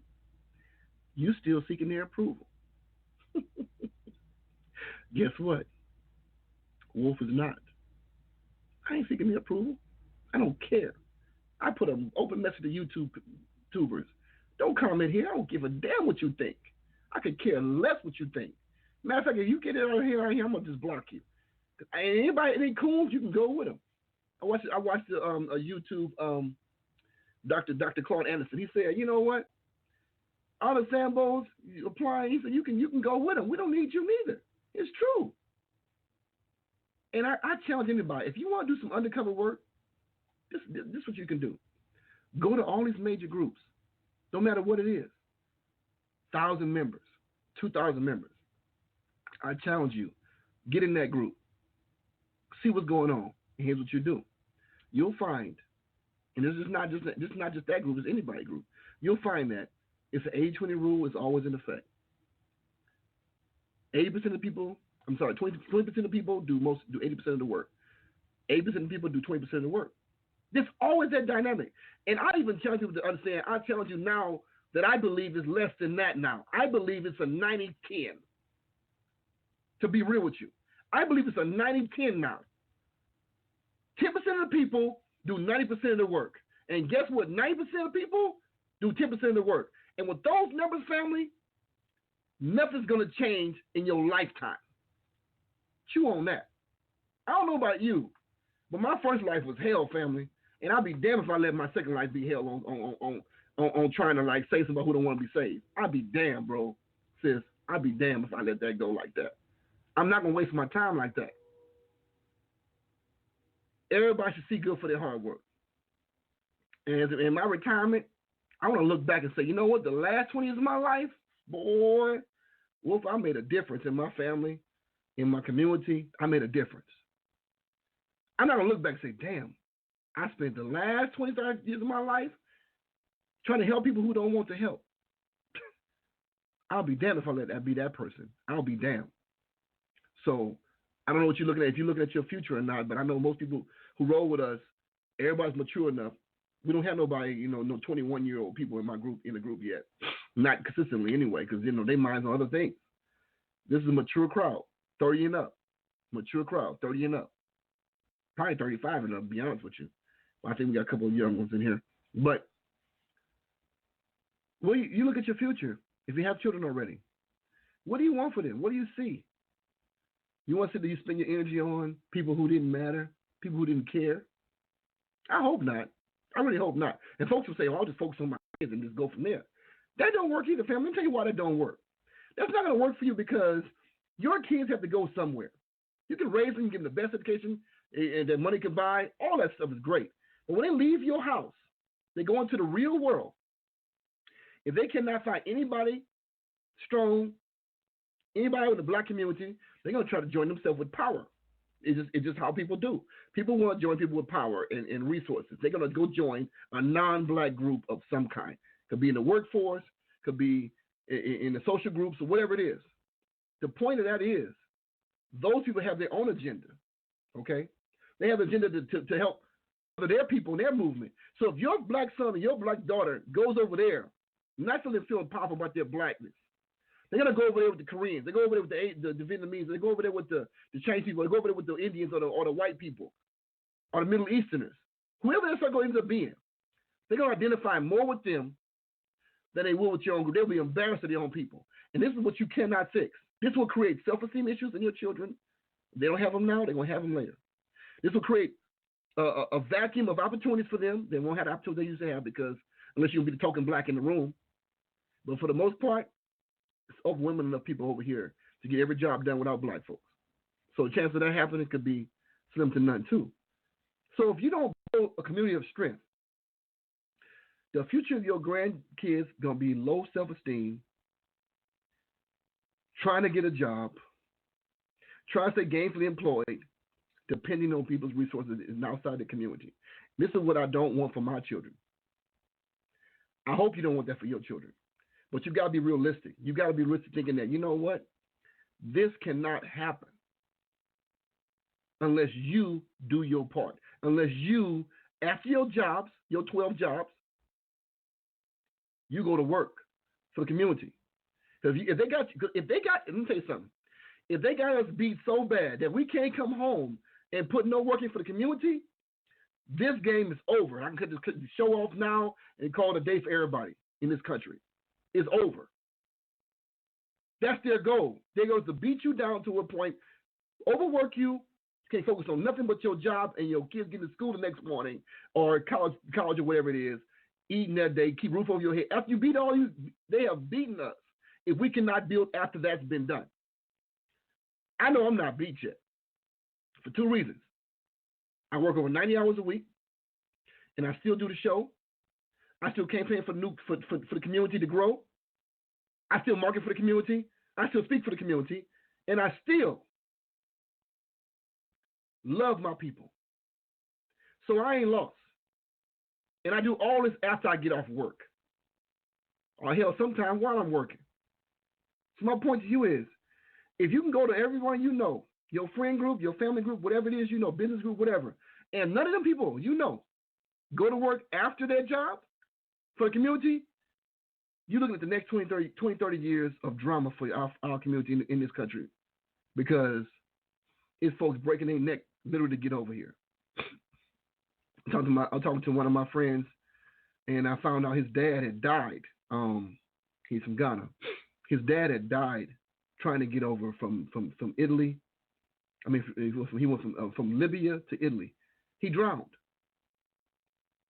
you still seeking their approval. Guess what? Wolf is not. I ain't seeking their approval. I don't care. I put an open message to YouTubers. Don't comment here. I don't give a damn what you think. I could care less what you think. Matter of fact, if you get it out here, I'm gonna just block you. Any coons, you can go with them. I watched a YouTube Dr. Claude Anderson. He said, you know what? All the Sambos applying. He said you can go with them. We don't need you neither. It's true. And I challenge anybody, if you want to do some undercover work, this is what you can do. Go to all these major groups, no matter what it is. 1,000 members, 2,000 members. I challenge you, get in that group, see what's going on, and here's what you do. You'll find, and this is not just that group, it's anybody group. You'll find that it's an 80-20 rule is always in effect. 20% of people of people do 80% of the work. 80% of people do 20% of the work. There's always that dynamic. And I even challenge people to understand, I challenge you now that I believe it's less than that now. I believe it's a 90-10. To be real with you. I believe it's a 90-10 now. 10% of the people do 90% of the work. And guess what? 90% of people do 10% of the work. And with those numbers, family, nothing's going to change in your lifetime. Chew on that. I don't know about you, but my first life was hell, family. And I'll be damned if I let my second life be hell on trying to like save somebody who don't want to be saved. I'll be damned, bro, sis. I'll be damned if I let that go like that. I'm not going to waste my time like that. Everybody should see good for their hard work. And in my retirement, I want to look back and say, you know what? The last 20 years of my life, boy, Wolf, I made a difference in my family, in my community. I made a difference. I'm not going to look back and say, damn, I spent the last 25 years of my life trying to help people who don't want to help. I'll be damned if I let that be that person. I'll be damned. So I don't know what you're looking at, if you're looking at your future or not, but I know most people who roll with us, everybody's mature enough. We don't have nobody, no 21-year-old people in the group yet. Not consistently anyway, because, they minds on other things. This is a mature crowd, 30 and up. Mature crowd, 30 and up. Probably 35 and up, to be honest with you. Well, I think we got a couple of young ones in here. But well, you look at your future. If you have children already, what do you want for them? What do you see? You want to say that you spend your energy on people who didn't matter, people who didn't care? I hope not. I really hope not. And folks will say, I'll just focus on my kids and just go from there. That don't work either, family. Let me tell you why that don't work. That's not going to work for you because your kids have to go somewhere. You can raise them, give them the best education and that money can buy. All that stuff is great. But when they leave your house, they go into the real world. If they cannot find anybody strong, anybody in the black community, they're going to try to join themselves with power. It's just how people do. People want to join people with power and resources. They're going to go join a non-black group of some kind. Could be in the workforce, could be in the social groups, or whatever it is. The point of that is those people have their own agenda, okay? They have an agenda to help their people and their movement. So if your black son or your black daughter goes over there, not feeling powerful about their blackness, they're going to go over there with the Koreans. They go over there with the Vietnamese. They go over there with the Chinese people. They go over there with the Indians or the white people or the Middle Easterners. Whoever that's going to end up being, They're going to identify more with them than they will with your own group. They'll be embarrassed of their own people. And this is what you cannot fix. This will create self-esteem issues in your children. They don't have them now. They're going to have them later. This will create a vacuum of opportunities for them. They won't have the opportunities they used to have because unless you'll be the token black in the room. But for the most part, it's overwhelming enough people over here to get every job done without black folks. So the chance of that happening could be slim to none too. So if you don't build a community of strength, the future of your grandkids gonna be low self-esteem, trying to get a job, trying to stay gainfully employed, depending on people's resources and outside the community. This is what I don't want for my children. I hope you don't want that for your children. But you gotta be realistic. You gotta be realistic thinking that, you know what? This cannot happen unless you do your part. Unless you, after your jobs, your 12 jobs, you go to work for the community. If they got, let me tell you something. If they got us beat so bad that we can't come home and put no work in for the community, this game is over. I can just show off now and call it a day for everybody in this country. It's over. That's their goal. Their goal is to beat you down to a point, overwork you, can't focus on nothing but your job and your kids getting to school the next morning or college or whatever it is, eating that day, keep roof over your head. After you beat all you, they have beaten us if we cannot build after that's been done. I know I'm not beat yet for two reasons. I work over 90 hours a week, and I still do the show. I still campaign for the community to grow. I still market for the community. I still speak for the community, and I still love my people. So I ain't lost. And I do all this after I get off work. Or hell, sometimes while I'm working. So my point to you is, if you can go to everyone you know, your friend group, your family group, whatever it is you know, business group, whatever, and none of them people you know go to work after their job for the community, you're looking at the next 20, 30 years of drama for our community in this country because it's folks breaking their neck literally to get over here. I'm talking to one of my friends, and I found out his dad had died. He's from Ghana. His dad had died trying to get over from Italy. I mean, he went from Libya to Italy. He drowned.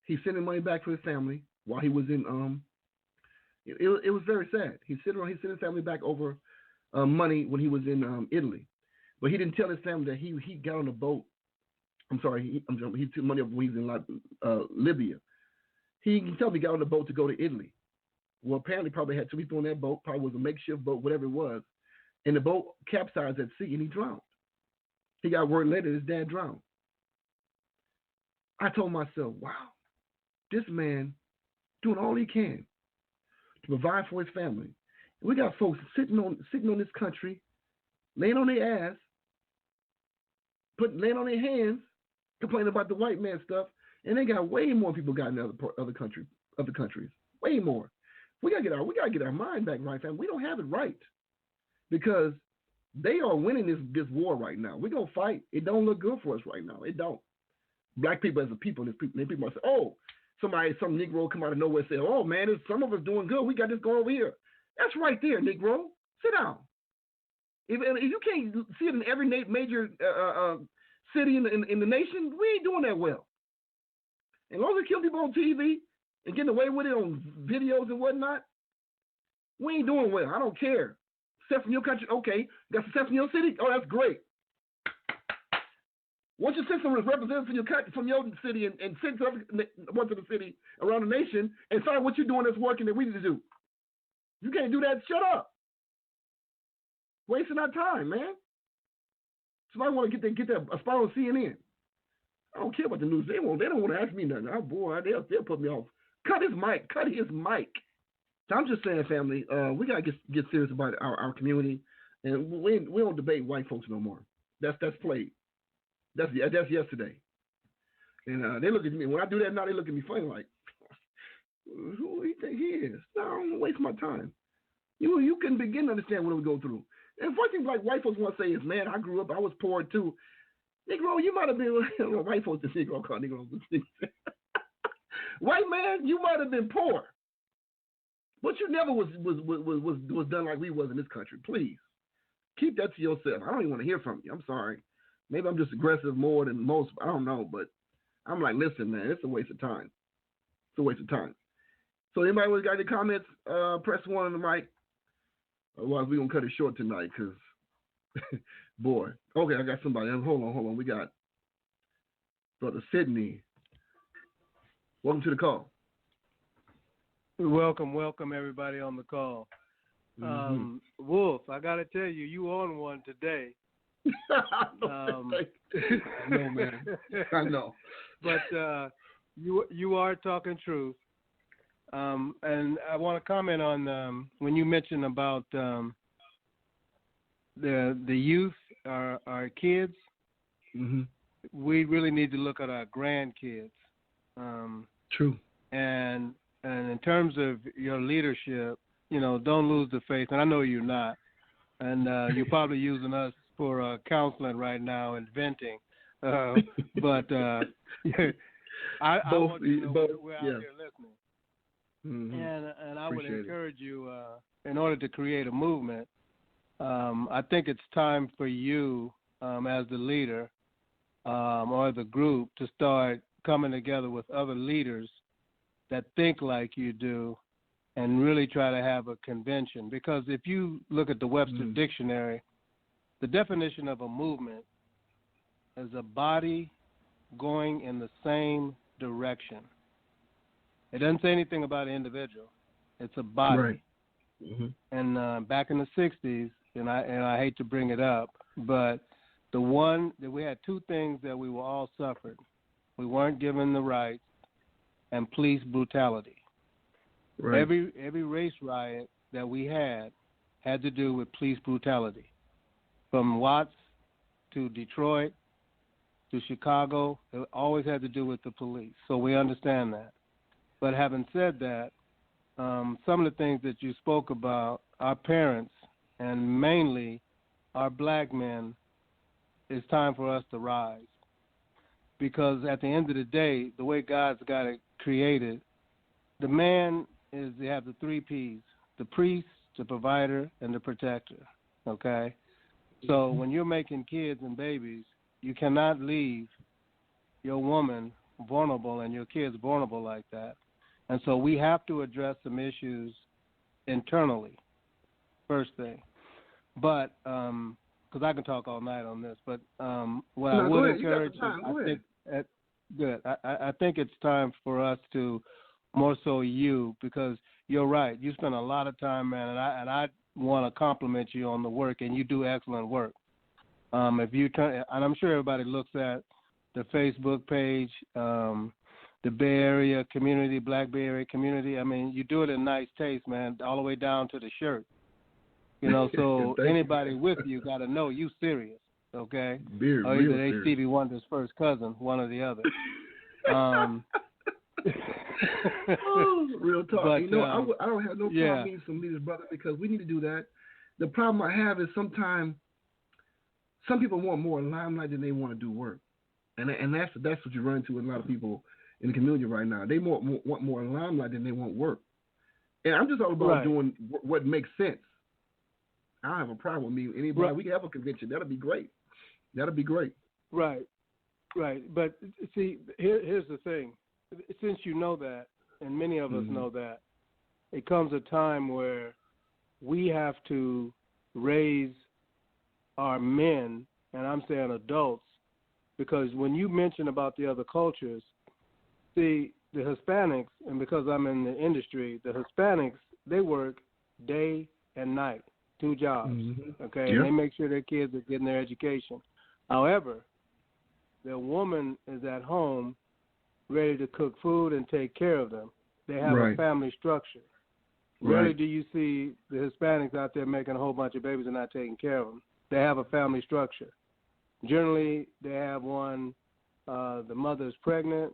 He's sending money back to his family while he was in. It was very sad. He sent his family back over money when he was in Italy, but he didn't tell his family that he got on a boat. I'm sorry, he took money when he was in Libya. He can tell me he got on the boat to go to Italy. Well, apparently probably had two people on that boat, probably was a makeshift boat, whatever it was. And the boat capsized at sea and he drowned. He got word later his dad drowned. I told myself, wow, this man doing all he can to provide for his family. And we got folks sitting on this country, laying on their ass, laying on their hands, complaining about the white man stuff, and they got way more people got in other countries. Way more. We gotta get our mind back right, fam. We don't have it right because they are winning this war right now. We're gonna fight. It don't look good for us right now. It don't. Black people as a people, people say, oh, some Negro come out of nowhere and say, oh man, some of us doing good. We got this going over here. That's right there, Negro. Sit down. If you can't see it in every major city in the nation, we ain't doing that well. And as long as we kill people on TV and getting away with it on videos and whatnot, we ain't doing well. I don't care. Success in your country, okay. Got success in your city? Oh, that's great. Once your system is represented from your city and send to one to the city around the nation and find what you're doing that's working that we need to do. You can't do that, shut up. Wasting our time, man. Somebody want to get that a spot on CNN. I don't care about the news. They don't want to ask me nothing. Oh boy, they'll put me off. Cut his mic. So I'm just saying, family, we gotta get serious about our community, and we don't debate white folks no more. That's played. That's yesterday. And they look at me when I do that now. They look at me funny like, who do you think he is? No, I don't want to waste my time. You can begin to understand what we go through. And first thing like white folks want to say is, man, I grew up, I was poor too. Negro, you might have been white folks. The Negro called Negro. White man, you might have been poor, but you never was done like we was in this country. Please keep that to yourself. I don't even want to hear from you. I'm sorry. Maybe I'm just aggressive more than most. I don't know, but I'm like, listen, man, it's a waste of time. It's a waste of time. So anybody got any comments? Press one on the mic. Otherwise, we're gonna cut it short tonight, cause boy. Okay, I got somebody. Hold on. We got Brother Sydney. Welcome to the call. Welcome everybody on the call. Wolf, I gotta tell you, you on one today. No, man. I know. But you are talking truth. And I want to comment on when you mentioned about the youth, our kids. Mm-hmm. We really need to look at our grandkids. True. And in terms of your leadership, don't lose the faith. And I know you're not. And you're probably using us for counseling right now and venting. But I want you to know we're out here listening. Mm-hmm. And I would encourage you, in order to create a movement, I think it's time for you as the leader or the group to start coming together with other leaders that think like you do and really try to have a convention. Because if you look at the Webster Dictionary, the definition of a movement is a body going in the same direction. It doesn't say anything about an individual. It's a body. Right. Mm-hmm. And back in the 60s, and I hate to bring it up, but we had two things that we were all suffered. We weren't given the rights and police brutality. Right. Every race riot that we had to do with police brutality. From Watts to Detroit to Chicago, it always had to do with the police. So we understand that. But having said that, some of the things that you spoke about, our parents and mainly our black men, it's time for us to rise. Because at the end of the day, the way God's got it created, the man they have the 3 P's, the priest, the provider, and the protector, okay? So when you're making kids and babies, you cannot leave your woman vulnerable and your kids vulnerable like that. And so we have to address some issues internally, first thing. But, because I can talk all night on this, but what I would encourage I think it's time for us to, more so you, because you're right. You spend a lot of time, man, and I want to compliment you on the work, and you do excellent work. If you turn, and I'm sure everybody looks at the Facebook page, the Bay Area community, Black Bay Area community. I mean, you do it in nice taste, man, all the way down to the shirt. So anybody with you got to know you serious, okay? Or either they Stevie Wonder's first cousin, one or the other. Real talk. But, I don't have no problem meeting some leaders, brother, because we need to do that. The problem I have is sometimes some people want more limelight than they want to do work, and that's what you run into with a lot of people in the community right now. They want more limelight than they want work, and I'm just all about doing what makes sense. I don't have a problem with me. Anybody, we can have a convention. That'll be great. Right. But see, here's the thing. Since you know that, and many of us know that, it comes a time where we have to raise our men, and I'm saying adults, because when you mention about the other cultures, see, the Hispanics, and because I'm in the industry, the Hispanics, they work day and night, 2 jobs, okay? Yep. And they make sure their kids are getting their education. However, their woman is at home ready to cook food and take care of them. They have a family structure. Rarely do you see the Hispanics out there making a whole bunch of babies and not taking care of them. They have a family structure. Generally, they have one, the mother's pregnant.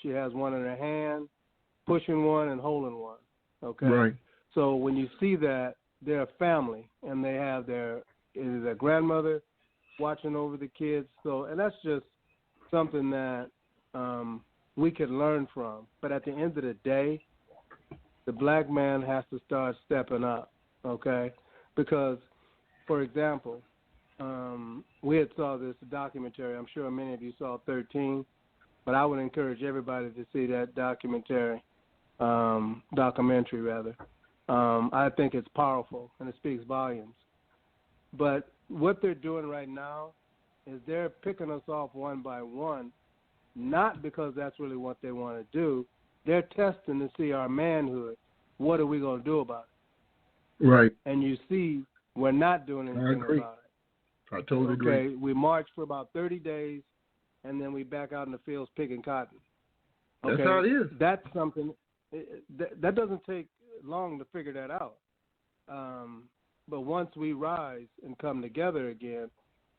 She has one in her hand, pushing one and holding one, okay? Right. So when you see that, they're a family, and they have their grandmother watching over the kids. So, and that's just something that we could learn from. But at the end of the day, the black man has to start stepping up, okay? Because, for example, we had saw this documentary. I'm sure many of you saw 13, but I would encourage everybody to see that documentary. I think it's powerful and it speaks volumes. But what they're doing right now is they're picking us off one by one, not because that's really what they want to do. They're testing to see our manhood. What are we going to do about it? Right. And you see, we're not doing anything about it. I totally agree. Okay, we march for about 30 days, and then we back out in the fields picking cotton. Okay? That's how it is. That's something that doesn't take long to figure that out. But once we rise and come together again,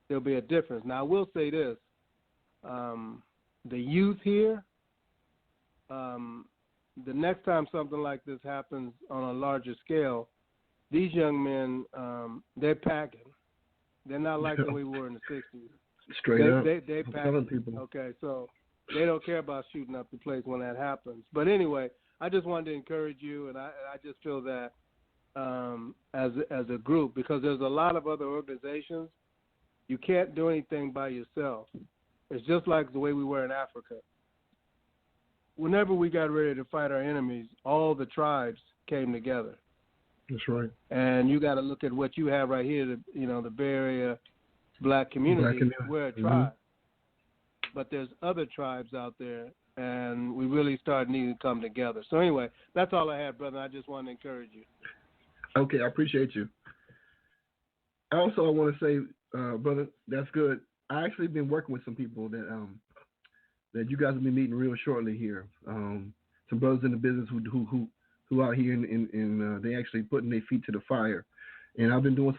there'll be a difference. Now, I will say this. The youth here, the next time something like this happens on a larger scale, these young men, they're packing. They're not like we were in the 60s. Straight up. They I'm pack. telling people. Okay, so they don't care about shooting up the place when that happens. But anyway, I just wanted to encourage you, and I just feel that as a group, because there's a lot of other organizations, you can't do anything by yourself. It's just like the way we were in Africa. Whenever we got ready to fight our enemies, all the tribes came together. That's right. And you got to look at what you have right here, the Bay Area black community. We're a tribe. But there's other tribes out there, and we really start needing to come together. So anyway, that's all I had, brother. I just wanted to encourage you. Okay, I appreciate you. Also, I want to say, brother, that's good. I actually been working with some people that you guys will be meeting real shortly here. Some brothers in the business who out here and they actually putting their feet to the fire. And I've been doing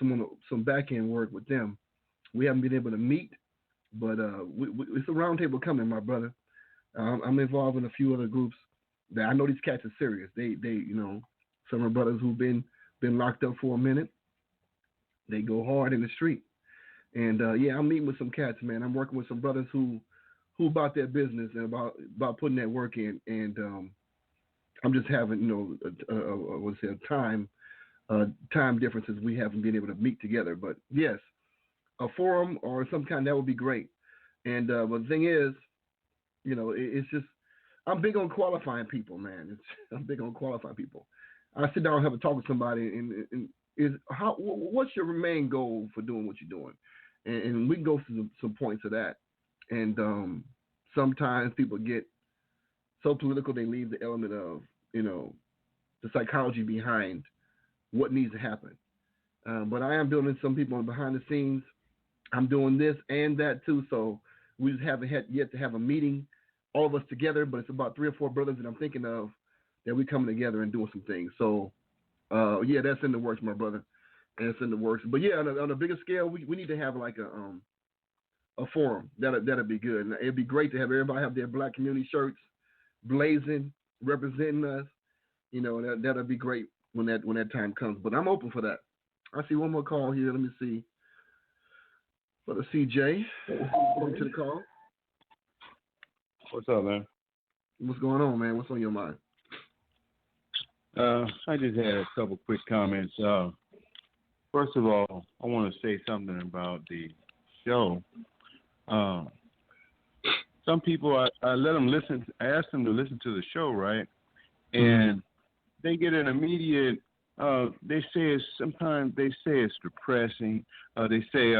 some back end work with them. We haven't been able to meet, but it's a roundtable coming, my brother. I'm involved in a few other groups that I know these cats are serious. They some of the brothers who've been locked up for a minute, they go hard in the street. And I'm meeting with some cats, man. I'm working with some brothers who about their business and about putting that work in. And I'm just having time differences. We haven't been able to meet together. But yes, a forum or some kind, that would be great. And but the thing is, it's just, I'm big on qualifying people, man. I'm big on qualifying people. I sit down and have a talk with somebody, and what's your main goal for doing what you're doing? And we can go through some points of that. And sometimes people get so political they leave the element of, the psychology behind what needs to happen. But I am building some people behind the scenes. I'm doing this and that too. So we just haven't yet to have a meeting, all of us together. But it's about 3 or 4 brothers that I'm thinking of that we're coming together and doing some things. So that's in the works, my brother. And it's in the works. But yeah, on a bigger scale, we need to have like a forum. That'd be good. And it'd be great to have everybody have their black community shirts blazing, representing us. That'd be great when that time comes. But I'm open for that. I see one more call here. Let me see. Brother CJ, welcome to the call. What's up, man? What's going on, man? What's on your mind? I just had a couple quick comments. First of all, I want to say something about the show. Some people, I let them listen. I asked them to listen to the show, right? And they get an immediate. They say sometimes they say it's depressing. They say,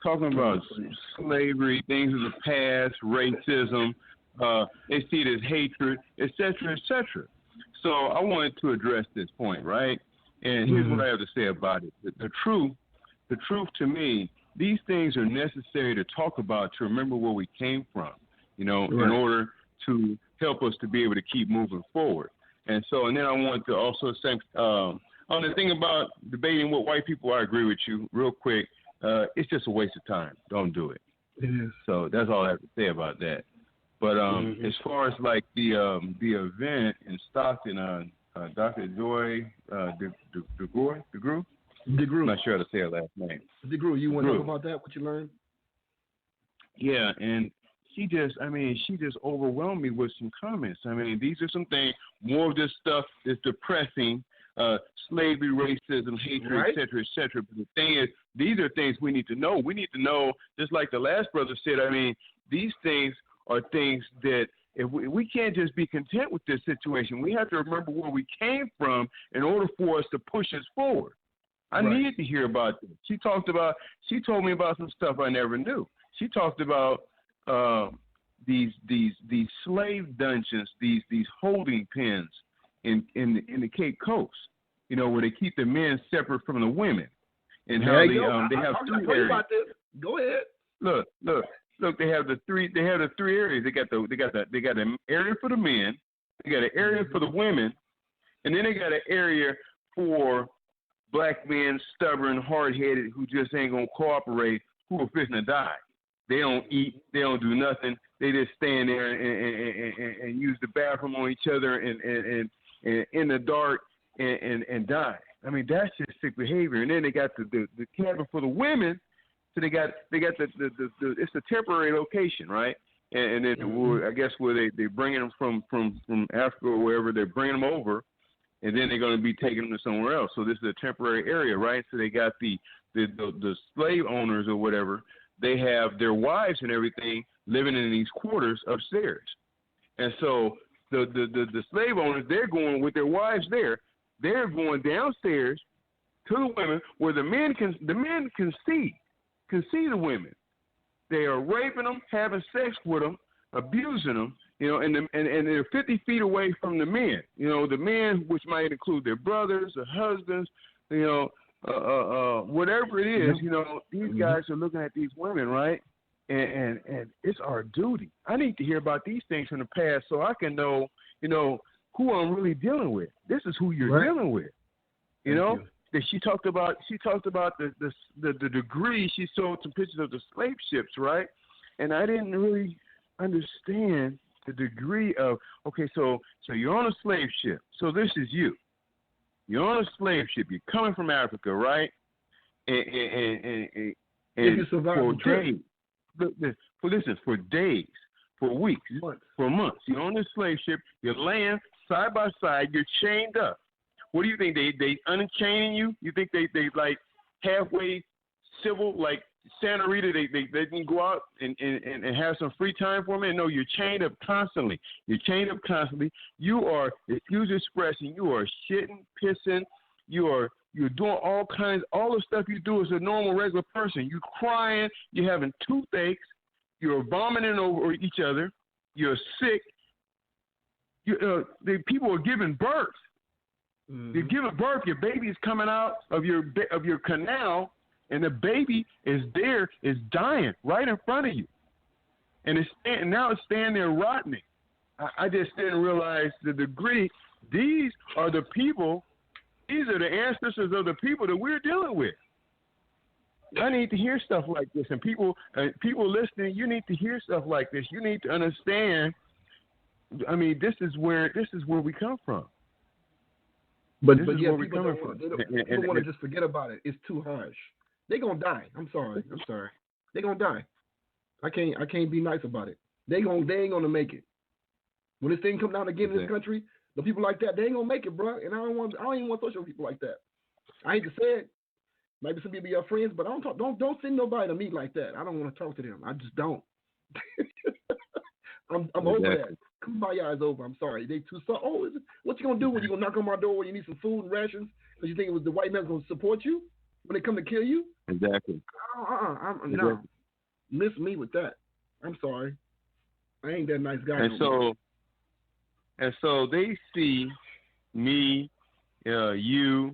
talking about slavery, things of the past, racism. They see it as hatred, etc., etc. So I wanted to address this point, right? And here's what I have to say about it. The truth to me, these things are necessary to talk about, to remember where we came from, in order to help us to be able to keep moving forward. And then I want to also say, on the thing about debating with white people, I agree with you real quick. It's just a waste of time. Don't do it. It is. So that's all I have to say about that. But as far as like the event in Stockton, Dr. Joy DeGrew? I'm not sure how to say her last name. DeGrew, you want to talk about that, what you learned? Yeah, and she just overwhelmed me with some comments. I mean, these are some things. More of this stuff is depressing. Slavery, racism, hatred, right. et cetera. But the thing is, these are things we need to know. We need to know, just like the last brother said. I mean, these things are things that if we can't just be content with this situation. We have to remember where we came from in order for us to push us forward. I needed to hear about this. She told me about some stuff I never knew. She talked about these slave dungeons, these holding pens in the Cape Coast, where they keep the men separate from the women, and how they have three areas. About this. Go ahead. Look. They have the three areas. They got an area for the men. They got an area for the women, and then they got an area for black men, stubborn, hard-headed, who just ain't gonna cooperate, who are fixing to die. They don't eat. They don't do nothing. They just stand there and use the bathroom on each other and in the dark and die. I mean, that's just sick behavior. And then they got the cabin for the women. So they got the it's a temporary location, right? And then I guess where they bringing them from Africa or wherever, they're bringing them over, and then they're going to be taking them to somewhere else. So this is a temporary area, right? So they got the slave owners or whatever. They have their wives and everything living in these quarters upstairs, and so the slave owners, they're going with their wives there. They're going downstairs to the women where the men can see the women. They are raping them, having sex with them, abusing them, and they're 50 feet away from the men. The men, which might include their brothers, their husbands, whatever it is. These guys are looking at these women, right? And it's our duty. I need to hear about these things from the past so I can know, who I'm really dealing with. This is who you're dealing with. That she talked about the degree. She showed some pictures of the slave ships, right? And I didn't really understand the degree of, okay, so you're on a slave ship. So this is you. You're on a slave ship. You're coming from Africa, right? And you survive for the trip. days, for days, for weeks, for months. You're on this slave ship. You're laying side by side. You're chained up. What do you think? They unchaining you? You think they like halfway civil, like Santa Rita, they can go out and have some free time for me? No, you're chained up constantly. You're chained up constantly. You are, excuse the expression, you are shitting, pissing, you're doing all the stuff you do as a normal, regular person. You're crying, you're having toothaches, you're vomiting over each other, you're sick. The people are giving birth. Mm-hmm. You're giving birth. Your baby is coming out of your canal, and the baby is dying right in front of you, and now it's standing there rotting. I just didn't realize the degree. These are the people. These are the ancestors of the people that we're dealing with. I need to hear stuff like this, and people listening, you need to hear stuff like this. You need to understand. I mean, this is where we come from. But yeah, people don't want to just forget about it. It's too harsh. They're gonna die. I'm sorry. They're gonna die. I can't be nice about it. They ain't gonna make it. When this thing come down again in this country, the people like that, they ain't gonna make it, bro. And I don't even want to social people like that. I hate to say it. Maybe some people be your friends, but don't send nobody to me like that. I don't want to talk to them. I just don't. I'm over that. Kumbaya is over. I'm sorry. They too soft. Oh, what you gonna do when you gonna knock on my door when you need some food and rations because you think it was the white man's gonna support you when they come to kill you? Exactly. No. Miss me with that. I'm sorry. I ain't that nice guy. And so they see me, you,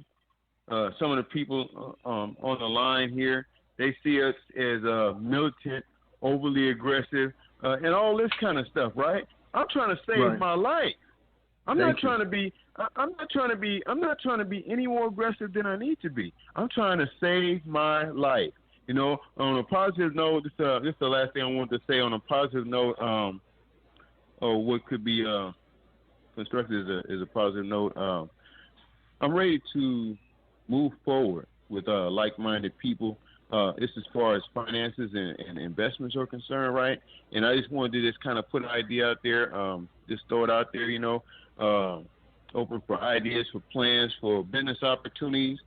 some of the people on the line here. They see us as militant, overly aggressive, and all this kind of stuff, right? I'm trying to save my life. I'm not trying to be any more aggressive than I need to be. I'm trying to save my life. On a positive note, this is the last thing I want to say. On a positive note, or what could be constructed as a positive note. I'm ready to move forward with like-minded people This as far as finances and investments are concerned, right? And I just wanted to just kind of put an idea out there, just throw it out there, open for ideas, for plans, for business opportunities,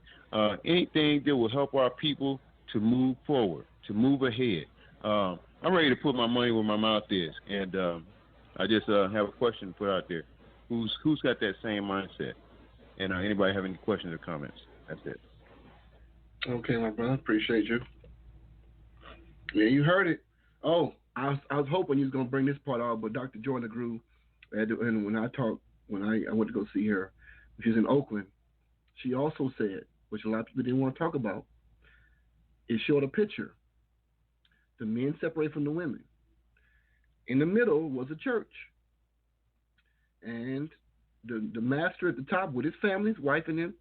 anything that will help our people to move forward, to move ahead. I'm ready to put my money where my mouth is, and I just have a question to put out there. Who's got that same mindset? And anybody have any questions or comments? That's it. Okay, my brother, appreciate you. Yeah, you heard it. Oh, I was hoping you was gonna bring this part out, but Dr. Jordan Grew, and when I went to go see her, she was in Oakland. She also said, which a lot of people didn't want to talk about, it showed a picture. The men separated from the women. In the middle was a church, and the master at the top with his family, his wife, and him,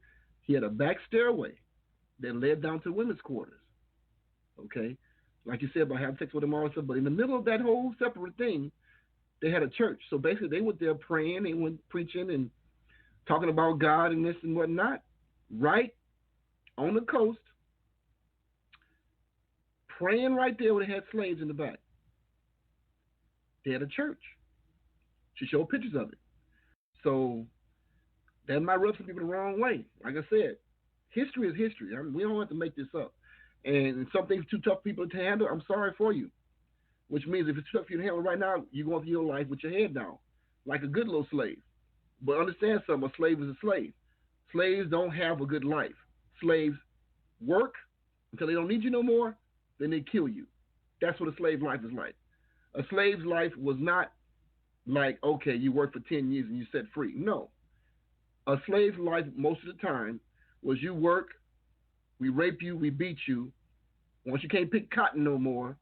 he had a back stairway that led down to the women's quarters. Okay, like you said about having sex with them all, but in the middle of that whole separate thing, they had a church. So basically, they were there praying, they went preaching and talking about God and this and whatnot, right on the coast, praying right there where they had slaves in the back. They had a church. She showed pictures of it. So that might rub some people the wrong way. Like I said, history is history. I mean, we don't have to make this up. And some things too tough for people to handle, I'm sorry for you. Which means if it's tough for you to handle right now, you're going through your life with your head down, like a good little slave. But understand something, a slave is a slave. Slaves don't have a good life. Slaves work until they don't need you no more, then they kill you. That's what a slave life is like. A slave's life was not like, okay, you work for 10 years and you're set free. No. A slave's life most of the time was you work, we rape you, we beat you. Once you can't pick cotton no more,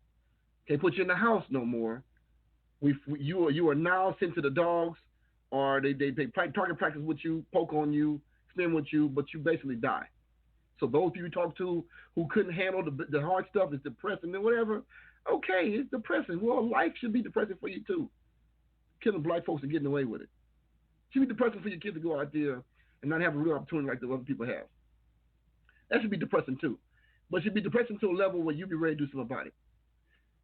can't put you in the house no more, you are now sent to the dogs, or they target practice with you, poke on you, spin with you, but you basically die. So those people you talk to who couldn't handle the hard stuff, it's depressing and whatever, okay, it's depressing. Well, life should be depressing for you too. Killing black folks and getting away with it. It should be depressing for your kids to go out there and not have a real opportunity like the other people have. That should be depressing too. But it should be depressing to a level where you be ready to do something about it.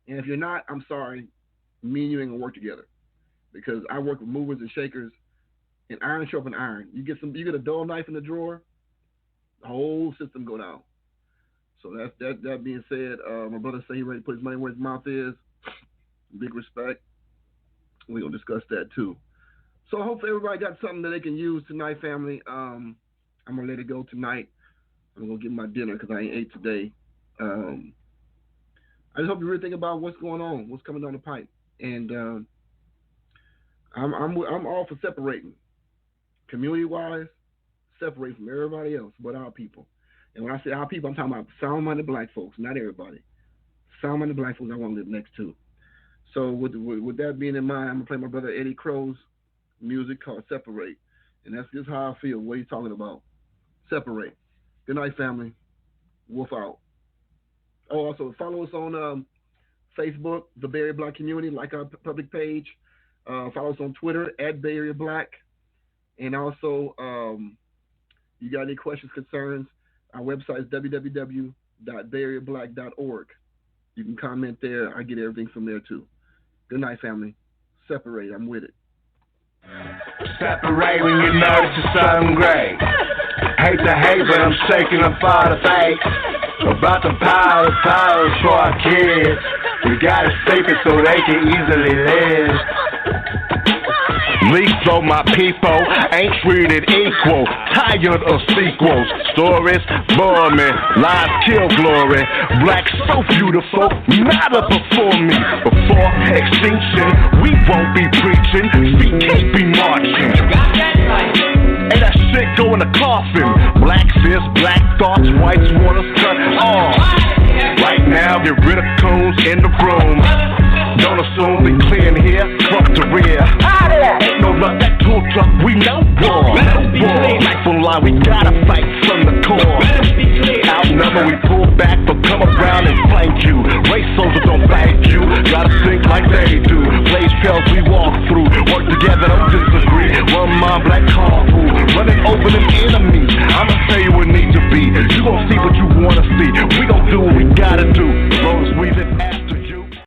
And if you're not, I'm sorry, me and you ain't gonna work together. Because I work with movers and shakers, and iron sharpen iron. You get a dull knife in the drawer, the whole system go down. So that being said, my brother said he ready to put his money where his mouth is. Big respect. We're gonna discuss that too. So hopefully everybody got something that they can use tonight, family. I'm gonna let it go tonight. I'm gonna get my dinner because I ain't ate today. I just hope you really think about what's going on, what's coming down the pipe, and I'm all for separating, community-wise, separate from everybody else but our people. And when I say our people, I'm talking about sound-minded black folks, not everybody. Sound-minded black folks I want to live next to. So with that being in mind, I'm gonna play my brother Eddie Crow's music called "Separate," and that's just how I feel. What he's talking about, separate. Good night, family. Wolf out. Oh, also follow us on Facebook, the Bay Area Black Community, like our public page. Follow us on Twitter at Bay Area Black. And also, you got any questions, concerns, our website is www.bayareablack.org. You can comment there. I get everything from there too. Good night, family. Separate. I'm with it. Separate when you know that you're something great. Hate to hate, but I'm shaking up all the fake. About the powers for our kids. We gotta save it so they can easily live. Least for my people ain't treated equal. Tired of sequels. Stories bore me. Lies kill glory. Black so beautiful, matter before me. Before extinction, we won't be preaching. We can't be marching. And that shit go in a coffin. Black fist, black thoughts, whites want us cut off. Right now, get rid of coons in the room. Don't assume we clean here, truck to rear. Ain't no luck, that tool truck, we know